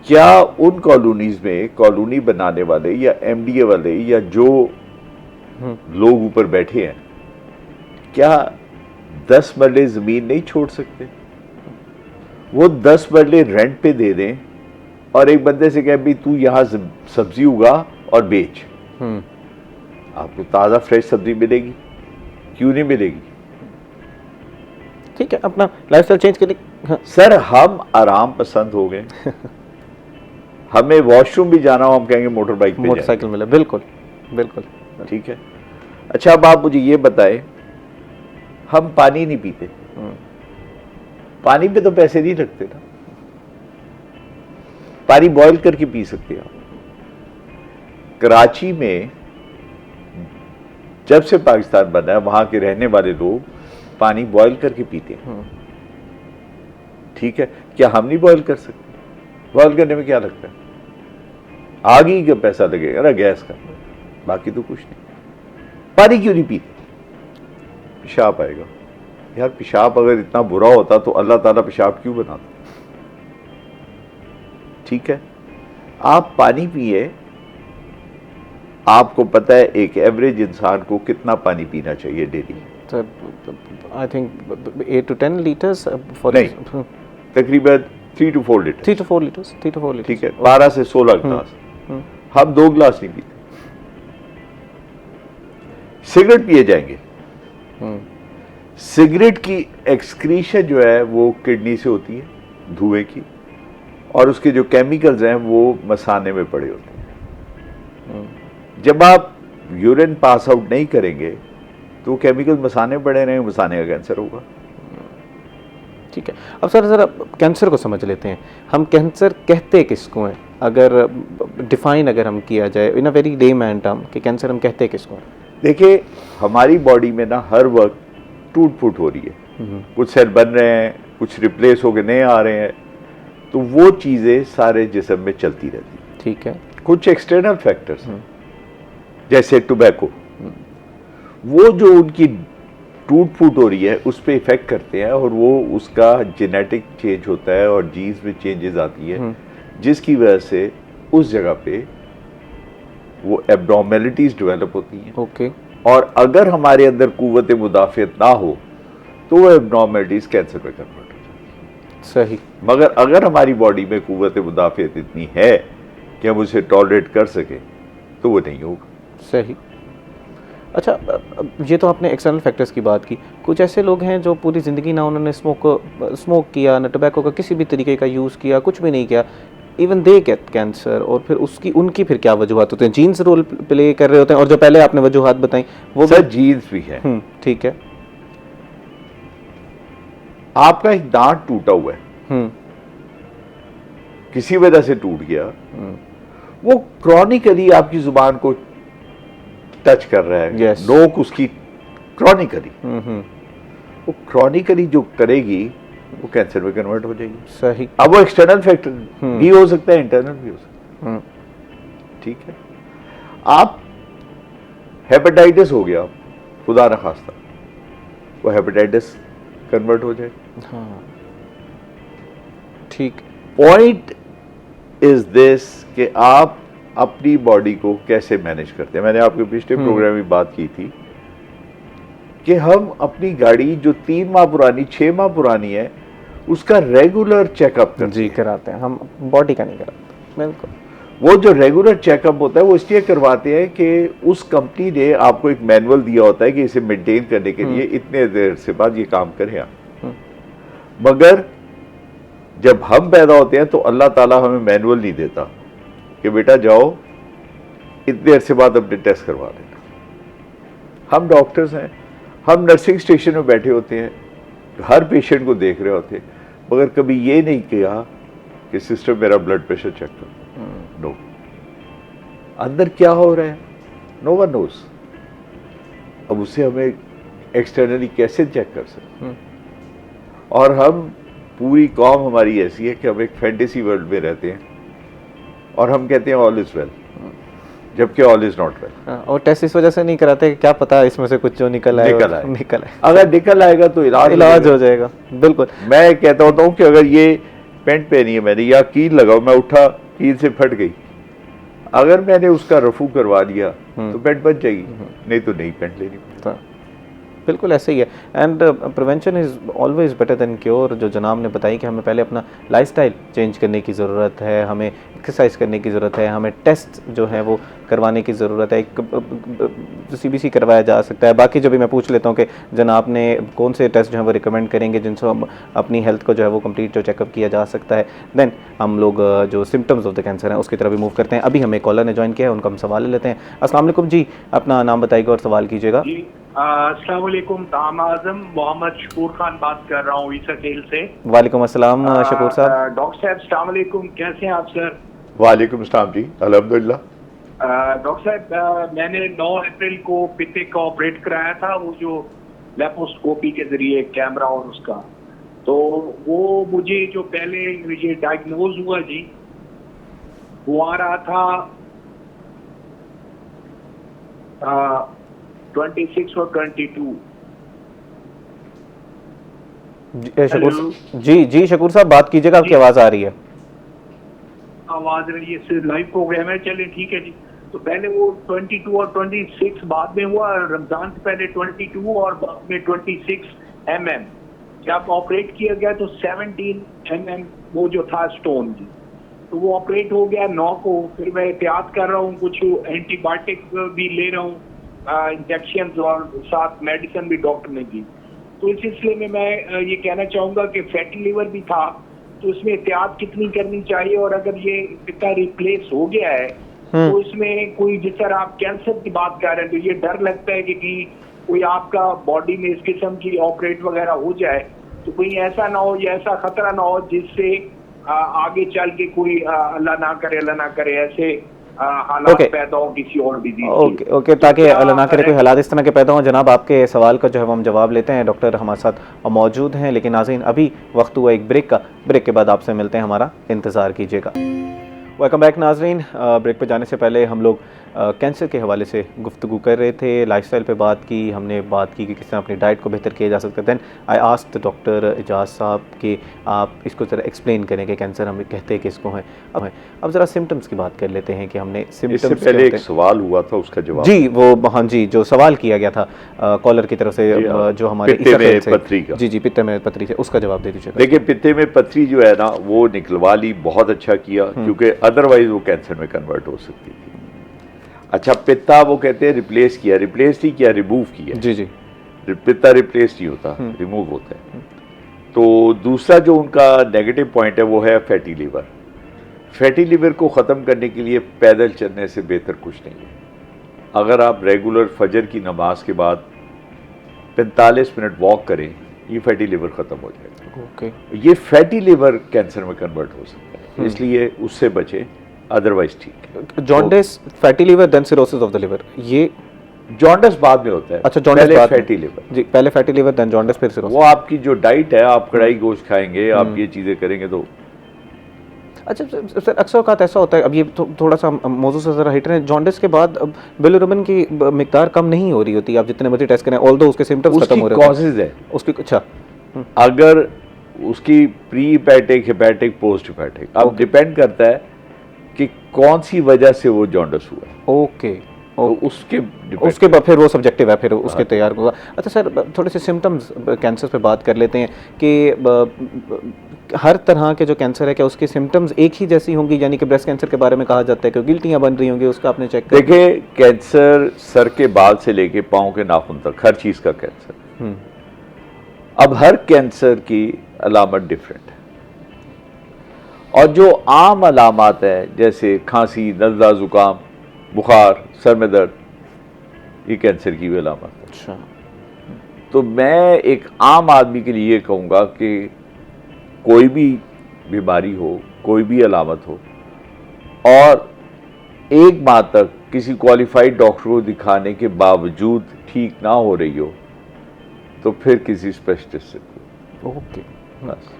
क्या उन कॉलोनीज में कॉलोनी बनाने वाले या एमडीए वाले या जो लोग ऊपर बैठे हैं, क्या 10 मरले जमीन नहीं छोड़ सकते? वो 10 मरले रेंट पे दे दें और एक बंदे से कह भी तू यहां सब्जी उगा और बेच, आपको ताजा फ्रेश सब्जी मिलेगी। क्यों नहीं मिलेगी? ठीक है, अपना लाइफस्टाइल चेंज करने। हाँ, सर हम आराम पसंद हो गए हमें वॉशरूम भी जाना हो हम कहेंगे मोटर बाइक पे मोटरसाइकिल मिले, बिल्कुल बिल्कुल। जाएंगे। ठीक है, अच्छा अब आप मुझे ये बताएं, हम पानी नहीं पीते, पानी पे तो पैसे नहीं लगते ना, पानी बॉयल करके पी सकते हैं आप। कराची में जब से पाकिस्तान बना है वहां के रहने वाले लोग पानी बॉयल करके पीते हैं। ठीक है, क्या हम नहीं बॉयल कर सकते? बॉयल करने में क्या लगता है? आग ही का पैसा लगेगा ना, गैस का, बाकी तो कुछ नहीं। पानी क्यों नहीं पीते? पेशाब आएगा। यार पेशाब अगर इतना बुरा होता तो अल्लाह ताला पेशाब क्यों बनाता? ठीक है, आप पानी पिए। आपको पता है एक एवरेज इंसान को कितना पानी पीना चाहिए daily? I think 8 to 10 litres for, नहीं, तकरीबन 3 to 4 litre. 3 to 4 litres, 3 to 4 litres. ठीक है, 12 से 16 गिलास। हम 2 गिलास नहीं पीते। सिगरेट पिए जाएंगे, सिगरेट की एक्सक्रीशन जो है वो किडनी से होती है, धुएं की, और उसके जो केमिकल्स हैं वो मसाने में पड़े होते हैं। जब आप यूरिन पास आउट नहीं करेंगे तो केमिकल मसाने पड़े रहेंगे, मसाने का कैंसर होगा। ठीक है, अब सर ज़रा कैंसर को समझ लेते हैं। हम कैंसर कहते किसको हैं, अगर डिफाइन अगर हम किया जाए इन अ वेरी लेमैन टर्म कि कैंसर हम कहते किसको हैं? देखिए हमारी बॉडी में ना हर वक्त टूट फूट हो रही है, कुछ सेल बन रहे हैं, कुछ रिप्लेस होकर नए आ रहे हैं, तो वो चीज़ें सारे जिस्म में चलती रहती हैं। ठीक है, कुछ एक्सटर्नल फैक्टर्स हैं जैसे टोबैको, वो जो उनकी टूट फूट हो रही है उस पर इफेक्ट करते हैं और वो उसका जेनेटिक चेंज होता है और जीन्स में चेंजेस आती है, जिसकी वजह से उस जगह पे वो एब्नॉर्मेलिटीज डेवलप होती हैं। ओके, और अगर हमारे अंदर कुव्वत मुदाफ़ियत ना हो तो वो एब्नॉर्मेलिटीज कैंसर में कन्वर्ट हो जाती है। सही। मगर अगर हमारी बॉडी में कुव्वत मुदाफ़ियत इतनी है कि हम उसे टॉलरेट कर सकें तो वो नहीं होगा। सही। अच्छा, ये तो आपने एक्सटर्नल फैक्टर्स की बात की। कुछ ऐसे लोग हैं जो पूरी ज़िंदगी ना उन्होंने स्मोक किया, ना टोबैको का किसी भी तरीके का यूज़ किया, कुछ भी नहीं किया, इवन दे गेट कैंसर, और फिर उनकी फिर क्या वजूहत होते हैं? जीन्स रोल प्ले कर रहे होते हैं, और जो पहले आपने वजूहत बताई वो सर जीन्स भी है। ठीक है, आपका एक दांत टूटा हुआ है, किसी वजह से टूट गया, वो क्रॉनिकली आपकी जुबान को टच कर रहा है। Yes. नोक उसकी क्रॉनिकली, वो क्रॉनिकली जो करेगी वो कैंसर में कन्वर्ट हो जाएगी। सही। अब वो एक्सटर्नल फैक्टर भी हो सकता है, इंटरनल भी हो सकता है। ठीक है, आप हेपेटाइटिस हो गया, खुदा न खास्ता, वो हेपेटाइटिस कन्वर्ट हो जाएगा। हाँ, ठीक। पॉइंट इज दिस कि आप अपनी बॉडी को कैसे मैनेज करते हैं। मैंने आपके पिछले प्रोग्राम में बात की थी कि हम अपनी गाड़ी जो 3 माह पुरानी, 6 माह पुरानी है, उसका रेगुलर चेकअप करते जी कराते हैं, हम बॉडी का नहीं कराते। बिल्कुल। वो जो रेगुलर चेकअप होता है वो इसलिए करवाते हैं कि उस कंपनी ने आपको एक मैनुअल दिया होता है कि इसे मेंटेन करने के लिए इतने देर से बाद ये काम करें आप। मगर जब हम पैदा होते हैं तो अल्लाह ताला हमें मैनुअल नहीं देता कि बेटा जाओ इतनी देर से बाद अपने टेस्ट करवा लेना। हम डॉक्टर्स हैं, हम नर्सिंग स्टेशन में बैठे होते हैं, हर पेशेंट को देख रहे होते हैं, मगर कभी ये नहीं किया कि सिस्टर मेरा ब्लड प्रेशर चेक करो। नो, अंदर क्या हो रहा है नो वन नोस। अब उसे हमें एक्सटर्नली कैसे चेक कर सकते? और हम पूरी कौम हमारी ऐसी है कि हम एक फैंटेसी वर्ल्ड में रहते हैं और हम कहते हैं ऑल इज वेल, जबकि ऑल इज नॉट वेल। और टेस्ट इस वजह से नहीं कराते कि क्या पता इसमें से कुछ जो निकल आए। अगर निकल आएगा तो इलाज हो जाएगा। बिल्कुल। मैं कहता होता हूँ कि अगर ये पेंट पहनी है मैंने या कील लगाओ, मैं उठा कील से फट गई, अगर मैंने उसका रफू करवा दिया तो पेंट बच जाएगी, नहीं तो नहीं पेंट लेनी। बिल्कुल ऐसे ही है। And prevention is always better than cure. जो जनाब ने बताई कि हमें पहले अपना लाइफस्टाइल चेंज करने की ज़रूरत है, हमें एक्सरसाइज करने की ज़रूरत है, हमें टेस्ट जो है वो करवाने की ज़रूरत है। CBC करवाया जा सकता है। बाकी जो भी मैं पूछ लेता हूँ कि जनाब ने कौन से टेस्ट जो है वो रिकमेंड करेंगे जिनसे हम अपनी हेल्थ को जो है वो कंप्लीट जो चेकअप किया जा सकता है। देन हम लोग जो सिम्टम्स ऑफ द कैंसर हैं उसकी तरफ भी मूव करते हैं। अभी हमें कॉलर ने ज्वाइन किया है, उनका हम सवाल ले लेते हैं। अस्सलाम वालेकुम जी, अपना नाम बताइएगा और सवाल कीजिएगा। जी अस्सलाम वालेकुम, ताम आजम मोहम्मद शकूर खान बात कर रहा हूँ ईसा खेल से। वालेकुम अस्सलाम शकूर साहब। डॉक्टर साहब अस्सलाम वालेकुम, कैसे हैं आप सर? वालेकुम अस्सलाम जी, अल्हम्दुलिल्लाह। डॉक्टर साहब मैंने 9 अप्रैल को पित्ते का ऑपरेट कराया था, वो जो लेप्रोस्कोपी के जरिए कैमरा और उसका, तो वो मुझे जो पहले ये डायग्नोज हुआ जी वो आ रहा था 26 और 22। जी शकूर साहब बात कीजिएगा, आपकी आवाज़ आ रही है। आवाज रही है, लाइव प्रोग्राम है, चलिए ठीक है जी। तो पहले वो 22 और 26 बाद में हुआ, रमजान से पहले 22 और बाद में 26 mm। जब ऑपरेट किया गया तो 17 mm वो जो था स्टोन जी, तो वो ऑपरेट हो गया 9 को। फिर मैं एहतियात कर रहा हूँ, कुछ एंटीबायोटिक भी ले रहा हूँ, इंजेक्शन और साथ मेडिसिन भी डॉक्टर ने दी। तो इस सिलसिले में मैं ये कहना चाहूँगा कि फैटी लीवर भी था, तो इसमें एहतियात कितनी करनी चाहिए, और अगर ये पिता रिप्लेस हो गया है तो इसमें कोई, जिस तरह आप कैंसर की बात कर रहे हैं, तो ये डर लगता है कि कोई आपका बॉडी में इस किस्म की ऑपरेट वगैरह हो जाए तो कोई ऐसा ना हो या ऐसा खतरा ना हो जिससे आगे चल के कोई अल्लाह ना करे ऐसे हालात पैदा हो किसी और डिजीज ओके ताकि अल्लाह ना करे कोई हालात इस तरह के पैदा हो। जनाब आपके सवाल का जो है हम जवाब लेते हैं, डॉक्टर हमारे साथ मौजूद हैं। लेकिन नाज़रीन अभी वक्त हुआ एक ब्रेक का, ब्रेक के बाद आपसे मिलते हैं, हमारा इंतज़ार कीजिएगा। वेलकम बैक नाज़रीन। ब्रेक पे जाने से पहले हम लोग कैंसर के हवाले से गुफ्तगू कर रहे थे, लाइफस्टाइल पे बात की, हमने बात की कि किस तरह अपनी डाइट को बेहतर किया जा सकता है। Then I asked doctor Ejaz साहब कि आप इसको ज़रा एक्सप्लेन करें कि कैंसर हम कहते हैं किसको हैं। अब ज़रा सिम्टम्स की बात कर लेते हैं कि हमने सिम्टम्स, इससे पहले एक सवाल हुआ था उसका जवाब जी, वो हाँ जी जो सवाल किया गया था कॉलर की तरफ से, जो हमारे पित्ते में पथरी का, जी पित्ते में पथरी से, उसका जवाब दे दीजिएगा। देखिए पित्ते में पथरी जो है ना वो निकलवा ली, बहुत अच्छा किया, क्योंकि अदरवाइज वो कैंसर में कन्वर्ट हो सकती थी। अच्छा, पित्ता वो कहते हैं रिप्लेस किया, रिप्लेस नहीं किया, रिमूव किया। जी पित्ता रिप्लेस नहीं होता, रिमूव होता है। तो दूसरा जो उनका नेगेटिव पॉइंट है वो है फैटी लीवर। फैटी लीवर को ख़त्म करने के लिए पैदल चलने से बेहतर कुछ नहीं है। अगर आप रेगुलर फजर की नमाज के बाद 45 मिनट वॉक करें, ये फैटी लिवर ख़त्म हो जाएगा। ये फैटी लिवर कैंसर में कन्वर्ट हो सकता है, इसलिए उससे बचें, अदरवाइज ठीक है। Jaundice, fatty liver, then cirrhosis of the liver, ये जॉन्डिस बाद में होता है। अच्छा, जॉन्डिस बाद फैटी लिवर जी, पहले फैटी लिवर देन जॉन्डिस फिर सिरोसिस। वो आपकी जो डाइट है, आप कढ़ाई गोश्त खाएंगे, आप ये चीज़ें करेंगे तो। अच्छा सर, अक्सर औक़ात ऐसा होता है, अब ये थोड़ा सा मौजूद से ज़रा हिट रहे हैं, जॉन्डिस के बाद बिलिरुबिन की मिकदार कम नहीं हो रही होती, आप जितने मर्जी टेस्ट करें, ऑल्दो उसके सिम्टम्स खत्म हो रहे हैं। कॉजेज है उसकी, अच्छा अगर उसकी pre hepatic, hepatic, post hepatic, अब डिपेंड करता है कि कौन सी वजह से वो जॉन्डिस हुआ है। ओके, उसके बाद फिर वो सब्जेक्टिव है, फिर उसके तैयार होगा। अच्छा सर, थोड़े से सिम्टम्स कैंसर पे बात कर लेते हैं कि हर तरह के जो कैंसर है क्या उसके सिम्टम्स एक ही जैसी होंगी, यानी कि ब्रेस्ट कैंसर के बारे में कहा जाता है कि गिल्टियाँ बन रही होंगी, उसका आपने चेक किया? देखिए, कैंसर सर के बाल से लेके पाँव के नाखून तक हर चीज़ का कैंसर। अब हर कैंसर की अलामत डिफरेंट है, और जो आम अलामत है जैसे खांसी, नज़ला, ज़ुकाम, बुखार, सर में दर्द, ये कैंसर की भी अलामत है। अच्छा, तो मैं एक आम आदमी के लिए कहूँगा कि कोई भी बीमारी हो, कोई भी अलामत हो, और एक माह तक किसी क्वालिफाइड डॉक्टर को दिखाने के बावजूद ठीक ना हो रही हो, तो फिर किसी स्पेशलिस्ट से ओके,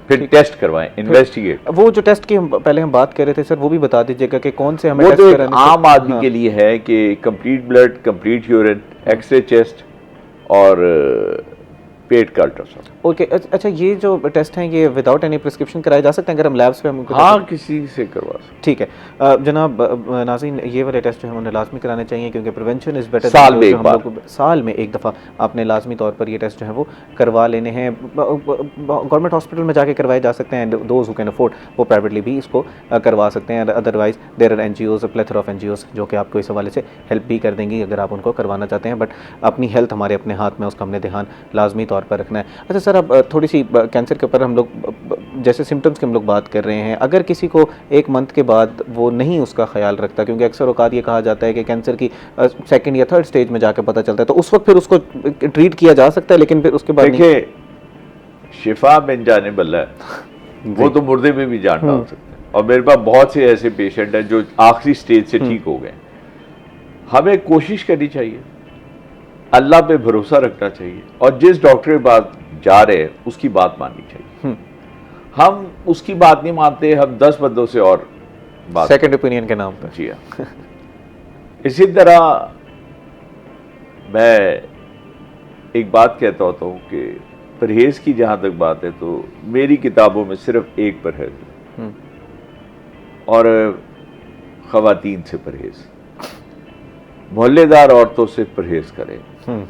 फिर टेस्ट करवाएं, इन्वेस्टिगेट। वो जो टेस्ट की पहले हम बात कर रहे थे सर, वो भी बता दीजिएगा कि कौन से हमें वो टेस्ट तो कराने आम आदमी के लिए है कि complete blood, complete urine, X ray chest और पेट का अल्ट्रासाउंड। ओके, अच्छा ये जो टेस्ट हैं ये विदाउट एनी प्रिस्क्रिप्शन कराए जा सकते हैं अगर हम लैब्स पे हमको? हाँ, किसी से करवा सकते। ठीक है जनाब नाज़रीन, ये वाले टेस्ट जो है उन्हें लाजमी कराने चाहिए क्योंकि प्रिवेंशन इज़ बेटर। साल में एक बार, साल में एक दफ़ा आपने लाजमी तौर पर ये टेस्ट जो है वो करवा लेने हैं। गवर्नमेंट हॉस्पिटल में जाके करवाए जा सकते हैं, दोज हु कैन अफोर्ड वो प्राइवेटली भी इसको करवा सकते हैं। Otherwise there are NGOs, plethora of NGOs जो कि आपको इस हवाले से हेल्प भी कर देंगी अगर आप उनको करवाना चाहते हैं। बट अपनी हेल्थ हमारे अपने हाथ में, उसका हमने ध्यान लाजमी तौर पर रखना है। अच्छा सर, अब थोड़ी सी कैंसर के ऊपर हम लोग जैसे सिम्टम्स की हम लोग बात कर रहे हैं, अगर किसी को एक मंथ के बाद वो नहीं उसका ख्याल रखता, क्योंकि अक्सर औकात ये कहा जाता है कि कैंसर की सेकंड या थर्ड स्टेज में जाकर पता चलता है, तो उस वक्त फिर उसको ट्रीट किया जा सकता है, लेकिन फिर उसके बाद देखिए शिफा बिन जाने बल्ला है, वो तो मुर्दे में भी जान डाल सकते हैं। और मेरे पास बहुत से ऐसे पेशेंट हैं जो आखिरी स्टेज से ठीक हो गए। हमें कोशिश करनी चाहिए, अल्लाह पे भरोसा रखना चाहिए और जिस डॉक्टर के पास जा रहे हैं उसकी बात माननी चाहिए। हम उसकी बात नहीं मानते, हम 10 बंदों से और बात, सेकंड ओपिनियन के नाम पर। जी हाँ। इसी तरह मैं एक बात कहता होता हूँ कि परहेज की जहां तक बात है तो मेरी किताबों में सिर्फ एक परहेज है और खवातीन से परहेज। मोहल्लेदार औरतों से परहेज करें,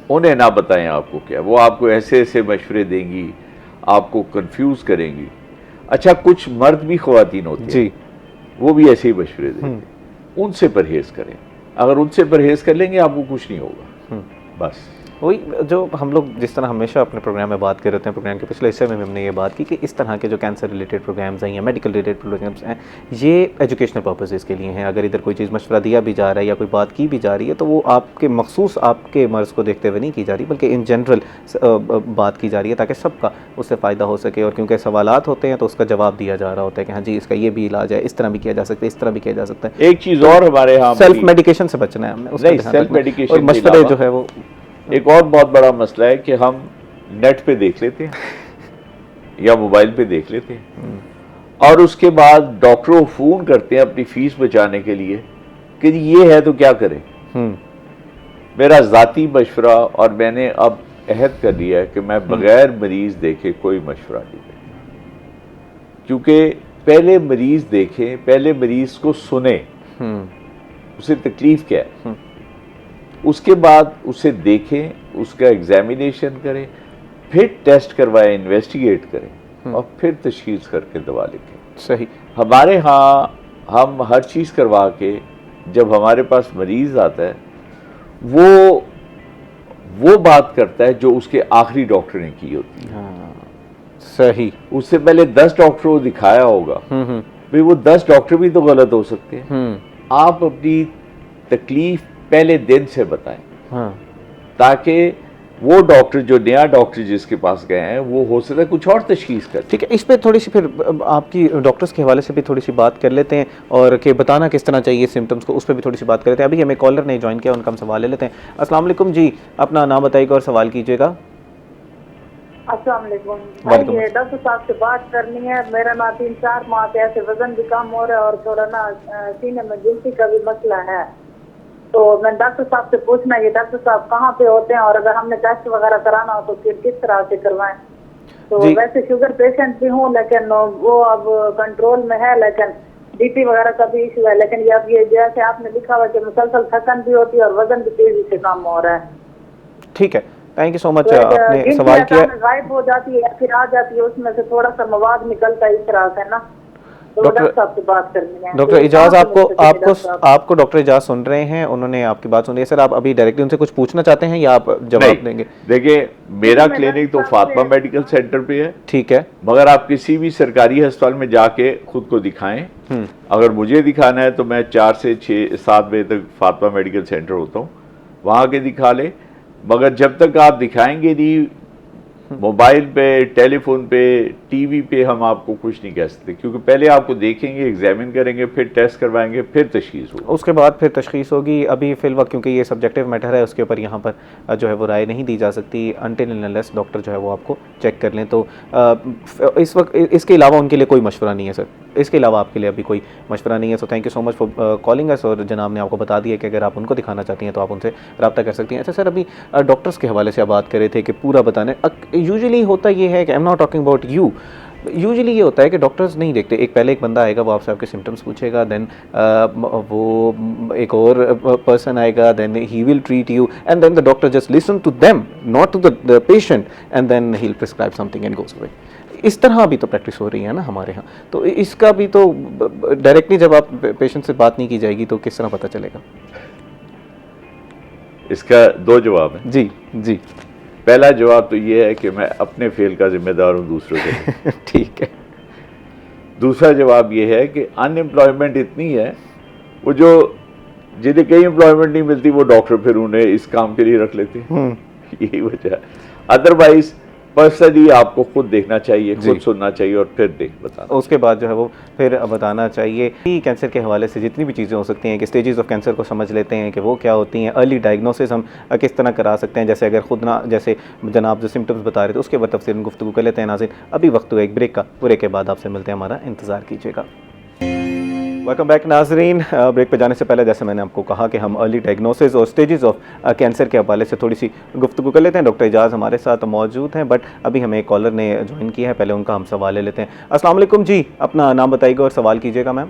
उन्हें ना बताएं आपको क्या, वो आपको ऐसे ऐसे मशवरे देंगी, आपको कंफ्यूज करेंगी। अच्छा, कुछ मर्द भी खवातीन होती हैं जी, वो भी ऐसे ही मशवरे देंगे, उनसे परहेज करें। अगर उनसे परहेज कर लेंगे आपको कुछ नहीं होगा। बस वही जो हम लोग जिस तरह हमेशा अपने प्रोग्राम में बात कर रहे हैं, प्रोग्राम के पिछले हिस्से में हमने ये बात की कि इस तरह के जो कैंसर रिलेटेड प्रोग्राम्स हैं या मेडिकल रिलेटेड प्रोग्राम्स हैं, ये एजुकेशनल पर्पसेस के लिए हैं। अगर इधर कोई चीज़ मशवरा दिया भी जा रहा है या कोई बात की भी जा रही है तो वो आपके मखसूस आपके मर्ज़ को देखते हुए नहीं की जा रही, बल्कि इन जनरल बात की जा रही है ताकि सबका उससे फ़ायदा हो सके। और क्योंकि सवालात होते हैं तो उसका जवाब दिया जा रहा होता है कि हाँ जी इसका ये भी इलाज है, इस तरह भी किया जा सकता है, इस तरह भी किया जा सकता है। एक चीज़ और हमारे यहाँ सेल्फ मेडिकेशन से बचना है हमने, सेल्फ मेडिकेशन और मशवरे जो है वो एक और बहुत बड़ा मसला है कि हम नेट पे देख लेते हैं या मोबाइल पे देख लेते हैं और उसके बाद डॉक्टरों को फोन करते हैं अपनी फीस बचाने के लिए कि ये है तो क्या करें। मेरा ज़ाती मशवरा, और मैंने अब अहद कर लिया है कि मैं बगैर मरीज देखे कोई मशवरा नहीं दूंगा, क्योंकि पहले मरीज देखें, पहले मरीज को सुने, उसे तकलीफ क्या है, उसके बाद उसे देखें, उसका एग्जामिनेशन करें, फिर टेस्ट करवाएं, इन्वेस्टिगेट करें और फिर तशखीस करके दवा लिखें। सही। हमारे यहाँ हम हर चीज़ करवा के जब हमारे पास मरीज आता है वो बात करता है जो उसके आखिरी डॉक्टर ने की होती है। सही। उससे पहले 10 डॉक्टरों को दिखाया होगा, भाई वो 10 डॉक्टर भी तो गलत हो सकते हैं। आप अपनी तकलीफ पहले दिन से बताएं ताकि वो डॉक्टर जो नया डॉक्टर जिसके पास गए हैं वो हो सकता है कुछ और तशखीस कर। ठीक है, इस पे थोड़ी सी फिर आपकी डॉक्टर्स के हवाले से भी थोड़ी सी बात कर लेते हैं और कि बताना किस तरह चाहिए सिम्टम्स को, उस पर भी थोड़ी सी बात कर लेते हैं। अभी हमें कॉलर ने ज्वाइन किया, उनका हम सवाल ले लेते हैं। अस्सलाम वालेकुम जी, अपना नाम बताइएगा और सवाल कीजिएगा। अस्सलाम वालेकुम, ये डॉक्टर साहब से बात करनी है। मेरा ना 3-4 माह से ऐसे वजन भी कम हो रहा है और थोड़ा ना सीने में गिनती का भी मसला है, तो मैं डॉक्टर साहब से पूछना है, ये डॉक्टर साहब कहाँ पे होते हैं और अगर हमने टेस्ट वगैरह कराना हो तो फिर किस तरह से करवाएं। तो वैसे शुगर पेशेंट भी हूँ लेकिन वो अब कंट्रोल में है, लेकिन BP वगैरह का भी इशू है, लेकिन ये अब ये जैसे आपने लिखा हुआ कि मुसलसल थकन भी होती है और वजन भी तेजी से कम हो रहा है। ठीक है, थैंक यू सो मच। आपने सवाल किया, गायब हो जाती है या फिर आ जाती है, उसमें से थोड़ा सा मवाद निकलता है, इस तरह से ना। डॉक्टर इजाज आपको डॉक्टर इजाज सुन रहे हैं, उन्होंने आपकी बात सुनी है। सर आप अभी डायरेक्टली उनसे कुछ पूछना चाहते हैं या आप जवाब देंगे? देखिए मेरा क्लिनिक तो फातिमा मेडिकल सेंटर पे है, ठीक है, मगर आप किसी भी सरकारी अस्पताल में जाके खुद को दिखाएं। अगर मुझे दिखाना है तो मैं 4 से 6-7 बजे तक फातिमा मेडिकल सेंटर होता हूँ, वहाँ के दिखा ले। मगर जब तक आप दिखाएंगे नहीं, मोबाइल पे, टेलीफोन पे, टीवी पे हम आपको कुछ नहीं कह सकते, क्योंकि पहले आपको देखेंगे, एग्जामिन करेंगे, फिर टेस्ट करवाएंगे, फिर तशखीस होगी, उसके बाद फिर तशखीस होगी। अभी फिल वक्त क्योंकि ये सब्जेक्टिव मैटर है, उसके ऊपर यहाँ पर जो है वो राय नहीं दी जा सकती अनटिल एंड अनलेस डॉक्टर जो है वो आपको चेक कर लें। तो इस वक्त इसके अलावा उनके लिए कोई मशवरा नहीं है सर। इसके अलावा आपके लिए अभी कोई मशवरा नहीं है। सो thank you so much for calling us, और जनाब ने आपको बता दिया कि अगर आप उनको दिखाना चाहती हैं तो आप उनसे रब्ता कर सकती हैं। अच्छा सर, अभी डॉक्टर्स के हवाले से आप बात कर रहे थे कि पूरा बताने, यूजुअली होता ये है कि I am not talking about you, usually ये होता है कि डॉक्टर्स नहीं देखते, पहले एक बंदा आएगा, वो आपसे आपके सिम्टम्स पूछेगा, देन वो एक और पर्सन आएगा, then he will treat you, and then the doctor just listen to them, not to the patient, and then he will prescribe something and goes away. इस तरह भी तो प्रैक्टिस हो रही है ना हमारे यहाँ, तो इसका भी तो डायरेक्टली जब आप पेशेंट से बात नहीं की जाएगी तो किस तरह पता चलेगा? इसका दो जवाब है जी जी। पहला जवाब तो ये है कि मैं अपने फेल का जिम्मेदार हूँ दूसरों के। ठीक है। दूसरा जवाब ये है कि अनएम्प्लॉयमेंट इतनी है, वो जो जिन्हें कहीं एम्प्लॉयमेंट नहीं मिलती वो डॉक्टर फिर उन्हें इस काम के लिए रख लेते हैं। यही वजह है। अदरवाइज पर्सनली आपको खुद देखना चाहिए, खुद सुनना चाहिए और फिर बताना। उसके बाद जो है वो फिर बताना चाहिए। कैंसर के हवाले से जितनी भी चीज़ें हो सकती हैं कि स्टेजेस ऑफ कैंसर को समझ लेते हैं कि वो क्या होती हैं, अर्ली डायग्नोसिस हम किस तरह करा सकते हैं, जैसे अगर खुद ना, जैसे जनाब जो सिम्टम्स बता रहे थे उसके बाद तफसीलन गुफ्तगू कर लेते हैं। नाज़रीन, अभी वक्त हुआ एक ब्रेक का, ब्रेक के बाद आपसे मिलते हैं, हमारा इंतज़ार कीजिएगा। वेलकम बैक नाजरीन। ब्रेक पे जाने से पहले जैसे मैंने आपको कहा कि हम अर्ली डायग्नोसिस और स्टेजेस ऑफ कैंसर के हवाले से थोड़ी सी गुफ्तगू कर लेते हैं। डॉक्टर एजाज़ हमारे साथ मौजूद हैं, बट अभी हमें एक कॉलर ने ज्वाइन किया है, पहले उनका हम सवाल ले लेते हैं। अस्सलाम वालेकुम जी, अपना नाम बताइएगा और सवाल कीजिएगा मैम।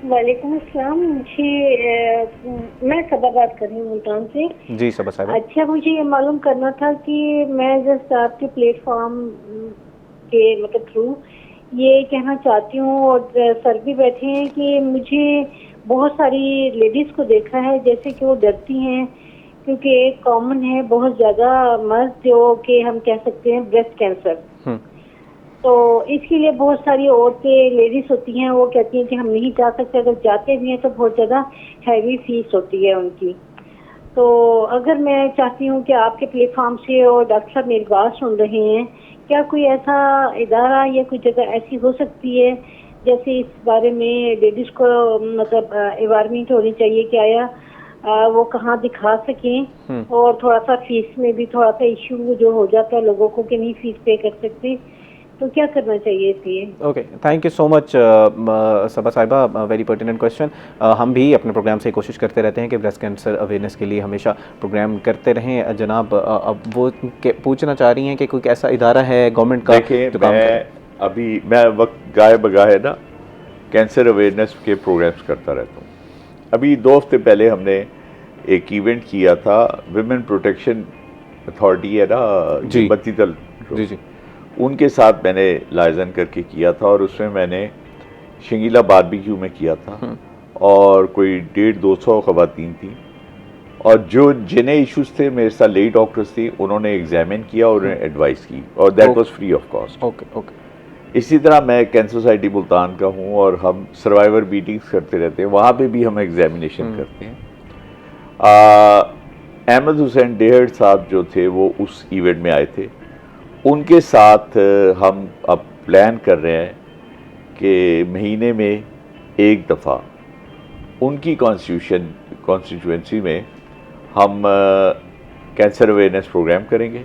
वालेकुम अस्सलाम, मैं सबा बात कर रही हूँ मुल्तान से। जी सबा साहब। अच्छा, मुझे ये मालूम करना था कि मैं जस्ट आपके प्लेटफॉर्म के मतलब थ्रू ये कहना चाहती हूँ, और सर भी बैठे हैं, कि मुझे बहुत सारी लेडीज़ को देखा है जैसे कि वो डरती हैं, क्योंकि एक कॉमन है बहुत ज़्यादा मर्ज जो कि हम कह सकते हैं ब्रेस्ट कैंसर। तो इसके लिए बहुत सारी औरतें लेडीज़ होती हैं, वो कहती हैं कि हम नहीं जा सकते, अगर जाते भी हैं तो बहुत ज़्यादा हैवी फीस होती है उनकी। तो अगर मैं चाहती हूँ कि आपके प्लेटफॉर्म से, और डॉक्टर साहब मेरी बात सुन रहे हैं, क्या कोई ऐसा इदारा या कोई जगह ऐसी हो सकती है जैसे इस बारे में लेडीज़ को मतलब एनवायरमेंट होनी चाहिए कि आया वो कहाँ दिखा सकें, और थोड़ा सा फीस में भी थोड़ा सा इशू जो हो जाता है लोगों को कि नहीं फीस पे कर सकते, तो क्या करना चाहिए इसलिए? Okay, thank you so much Saba साहिबा, वेरी पर्टिनेंट क्वेश्चन। हम भी अपने प्रोग्राम से कोशिश करते रहते हैं कि ब्रेस्ट कैंसर अवेयरनेस के लिए हमेशा प्रोग्राम करते रहें। जनाब अब वो पूछना चाह रही हैं कि कोई ऐसा इदारा है गवर्नमेंट का? देखिए, मैं वक्त गाए बगाए ना कैंसर अवेयरनेस के प्रोग्राम्स करता रहता हूँ। अभी 2 हफ्ते पहले हमने एक इवेंट किया था, विमेन प्रोटेक्शन अथॉरिटी है ना, बत्ती दल, जी, उनके साथ मैंने लाइजन करके किया था, और उसमें मैंने शंगीला बारबेक्यू में किया था, और कोई 150-200 ख़वातीन थी, और जो जिन्हें इश्यूज थे मेरे साथ लेडी डॉक्टर्स थी, उन्होंने एग्जामिन किया और उन्हें एडवाइस की, और that was free of cost. Okay. इसी तरह मैं कैंसर सोसाइटी मुल्तान का हूँ, और हम सर्वाइवर मीटिंग्स करते रहते हैं, वहाँ पे भी हम एग्जामिनेशन करते हैं। अहमद हुसैन डेहड़ साहब जो थे वो उस इवेंट में आए थे, उनके साथ हम अब प्लान कर रहे हैं कि महीने में एक दफ़ा उनकी कॉन्स्टिट्यूएंसी में हम कैंसर अवेयरनेस प्रोग्राम करेंगे,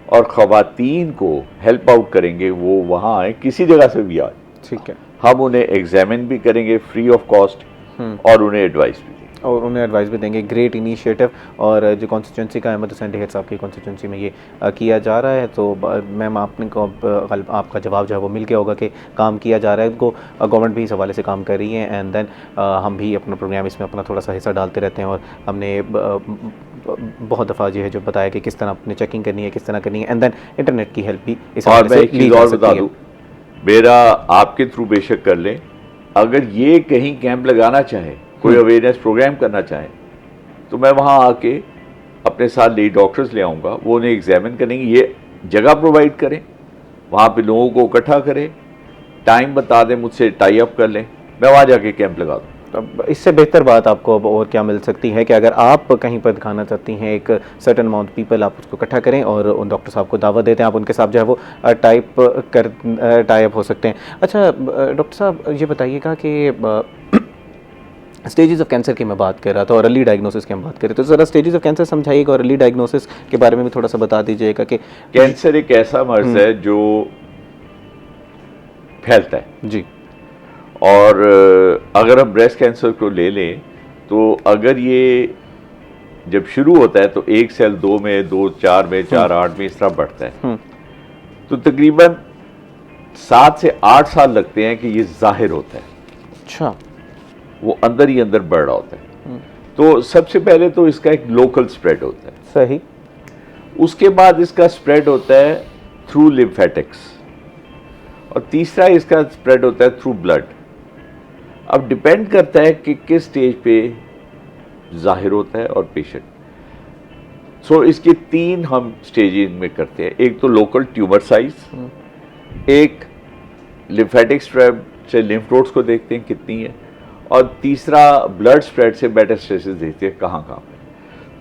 और ख़वातीन को हेल्प आउट करेंगे, वो वहाँ आए, किसी जगह से भी आए, ठीक है, हम उन्हें एग्जामिन भी करेंगे फ्री ऑफ कॉस्ट, और उन्हें एडवाइस भी देंगे। ग्रेट इनिशिएटिव, और जो कॉन्स्टिट्यूंसी का अहमद हुसैन डेहड़ साहब की कॉन्स्टिट्यूंसी में ये किया जा रहा है, तो मैम आपने को आपका जवाब जो है वो मिल गया होगा कि काम किया जा रहा है, इनको गवर्नमेंट भी इस हवाले से काम कर रही है, एंड देन हम भी अपना प्रोग्राम इसमें अपना थोड़ा सा हिस्सा डालते रहते हैं, और हमने बहुत दफ़ा जो है जो बताया कि किस तरह अपने चेकिंग करनी है, किस तरह करनी है, एंड देन इंटरनेट की हेल्प भी इस हवाले से ली जा सकती है। मेरा आपके थ्रू बेशक कर लें, अगर ये कहीं कैंप लगाना चाहे, कोई अवेयरनेस प्रोग्राम करना चाहे, तो मैं वहाँ आके अपने साथ लेडी डॉक्टर्स ले आऊँगा, वो उन्हें एग्जामिन करेंगे, ये जगह प्रोवाइड करें, वहाँ पे लोगों को इकट्ठा करें, टाइम बता दें, मुझसे टाई अप कर लें, मैं वहाँ जाके कैंप लगा दूँ। अब इससे बेहतर बात आपको अब और क्या मिल सकती है कि अगर आप कहीं पर दिखाना चाहती हैं, एक सर्टेन अमाउंट पीपल आप उसको इकट्ठा करें और उन डॉक्टर साहब को दावा देते हैं, आप उनके साथ जो है वो टाई अप हो सकते हैं। अच्छा डॉक्टर साहब ये बताइएगा कि स्टेजेस ऑफ कैंसर की मैं बात कर रहा था और अर्ली डायग्नोसिस की हम बात कर रहे थे, तो ज़रा स्टेजेस ऑफ कैंसर समझाइएगा और अर्ली डायग्नोसिस के बारे में भी थोड़ा सा बता दीजिएगा कि कैंसर एक ऐसा मर्ज है जो फैलता है जी, और अगर हम ब्रेस्ट कैंसर को ले लें तो अगर ये जब शुरू होता है तो 1 सेल 2 में, 2 4 में, 4 8 में इस तरह बढ़ता है, तो तकरीबन 7 से 8 साल लगते हैं कि ये जाहिर होता है। अच्छा, वो अंदर ही अंदर बढ़ रहा होता है। तो सबसे पहले तो इसका एक लोकल स्प्रेड होता है, सही। उसके बाद इसका स्प्रेड होता है थ्रू लिम्फेटिक्स, और तीसरा इसका स्प्रेड होता है थ्रू ब्लड। अब डिपेंड करता है कि किस स्टेज पे जाहिर होता है और पेशेंट। सो इसके 3 हम स्टेजिंग में करते हैं। एक तो लोकल ट्यूमर साइज, एक लिम्फेटिक स्प्रेड से लिम्फ नोड्स को देखते हैं कितनी है, और तीसरा ब्लड स्प्रेड से मेटास्टेसिस देखते हैं कहाँ पे।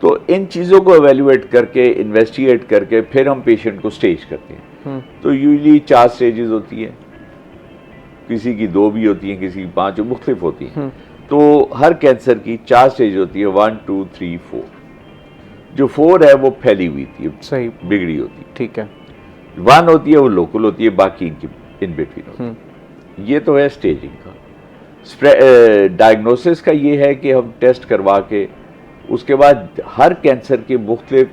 तो इन चीज़ों को एवेल्युएट करके, इन्वेस्टिगेट करके फिर हम पेशेंट को स्टेज करते हैं। तो यूजली 4 स्टेजेस होती है, किसी की 2 भी होती हैं, किसी की 5, मुख्तलिफ होती हैं। तो हर कैंसर की 4 स्टेज होती है, 1 2 3 4। जो 4 है वो फैली हुई थी, सही, बिगड़ी होती है। ठीक है। 1 होती है वो लोकल होती है, बाकी इनकी इन बिटवीन होती है। ये तो है स्टेजिंग का। डायग्नोसिस का ये है कि हम टेस्ट करवा के उसके बाद हर कैंसर के मुख्तलिफ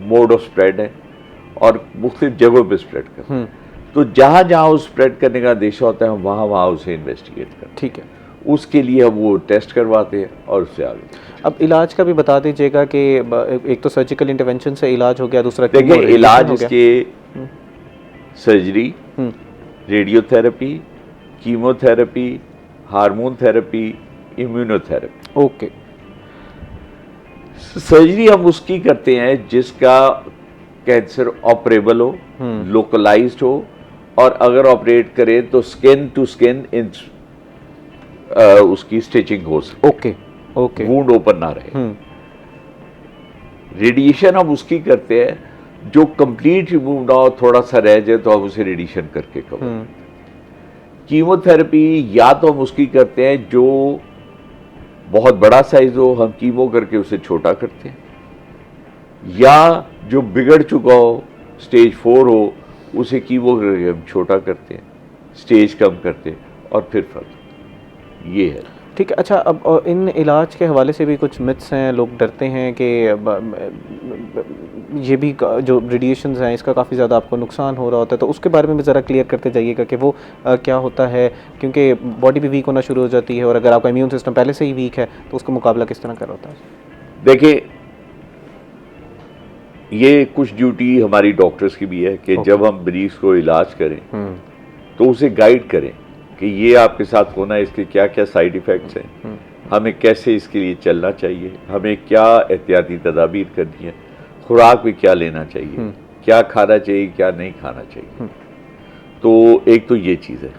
मोड ऑफ स्प्रेड है और मुख्तलिफ जगहों पे स्प्रेड करते हैं। तो जहाँ जहाँ उस स्प्रेड करने का अंदेशा होता है हम वहाँ वहाँ उसे इन्वेस्टिगेट करते हैं। ठीक है, उसके लिए हम वो टेस्ट करवाते हैं और उससे आगे। अब इलाज का भी बता दीजिएगा कि एक तो सर्जिकल इंटरवेंशन से इलाज हो गया, दूसरा देखिए इलाज इसके surgery, radiotherapy, chemotherapy, hormone therapy, immunotherapy. Okay. Surgery हम उसकी करते हैं जिसका कैंसर ऑपरेबल हो, लोकलाइज्ड हो, और अगर ऑपरेट करें तो स्किन टू स्किन उसकी स्टिचिंग हो सके। ओके ओके, वुंड ओपन ना रहे। रेडिएशन हम उसकी करते हैं जो कंप्लीट रिमूव ना हो, थोड़ा सा रह जाए तो हम उसे रेडिएशन करके कवर। कीमोथेरेपी या तो हम उसकी करते हैं जो बहुत बड़ा साइज हो, हम कीमो करके उसे छोटा करते हैं, या जो बिगड़ चुका हो, स्टेज 4 हो, उसे कीमो करके हम छोटा करते हैं, स्टेज कम करते हैं और फिर फर्क। ये है। ठीक है। अच्छा, अब इन इलाज के हवाले से भी कुछ मिथ्स हैं, लोग डरते हैं कि ये भी जो रेडिएशंस हैं इसका काफ़ी ज़्यादा आपको नुकसान हो रहा होता है, तो उसके बारे में भी ज़रा क्लियर करते जाइएगा कि वो क्या होता है, क्योंकि बॉडी भी वीक होना शुरू हो जाती है और अगर आपका इम्यून सिस्टम पहले से ही वीक है तो उसका मुकाबला किस तरह कर होता है? देखिए, ये कुछ ड्यूटी हमारी डॉक्टर्स की भी है कि जब हम मरीज को इलाज करें तो उसे गाइड करें कि ये आपके साथ होना है, इसके क्या क्या साइड इफ़ेक्ट्स हैं, हमें कैसे इसके लिए चलना चाहिए, हमें क्या एहतियाती तदाबीर करनी है, खुराक भी क्या लेना चाहिए, क्या खाना चाहिए, क्या नहीं खाना चाहिए। तो एक तो ये चीज़ है,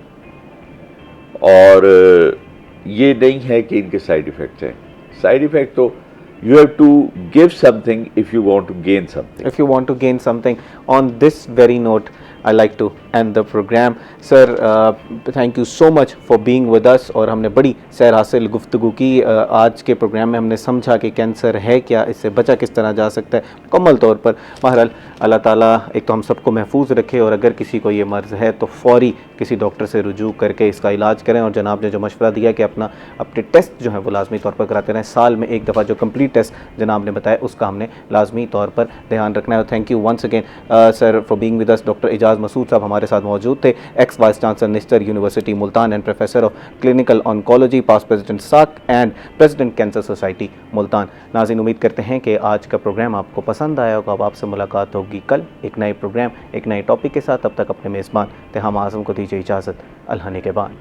और ये नहीं है कि इनके साइड इफ़ेक्ट्स हैं। साइड इफ़ेक्ट तो you have to give something if you want to gain something. If you want to gain something. On this very note, I like to end the program. Sir, thank you so much for being with us. और हमने बड़ी सैर हासिल गुफ्तगू की। आज के programme में हमने समझा कि कैंसर है क्या, इससे बचा किस तरह जा सकता है मुकम्मल तौर पर। बहरहाल अल्लाह ताला एक तो हम सबको महफूज रखे, और अगर किसी को ये मर्ज़ है तो फ़ौरी किसी डॉक्टर से रुजू करके इसका इलाज करें। और जनाब ने जो मशवरा दिया कि अपने टेस्ट जो है वो लाजमी तौर पर कराते रहें, साल में एक दफ़ा जो कंप्लीट टेस्ट जनाब ने बताया उसका हमने लाजमी तौर पर ध्यान रखना है। Thank you once again sir for being with us. Doctor Ejaz Masood साहब हमारे साथ मौजूद थे, ex vice chancellor Nishtar university Multan and professor of clinical oncology, past president SAC and president cancer society Multan. नाज़रीन, उम्मीद करते हैं कि आज का प्रोग्राम आपको पसंद आया होगा। अब आपसे मुलाकात होगी कल एक नए प्रोग्राम, एक नए टॉपिक के साथ। तब तक अपने मेज़बान तिहामा आज़म को दीजिए इजाज़त। अल्लाह ने के बाद।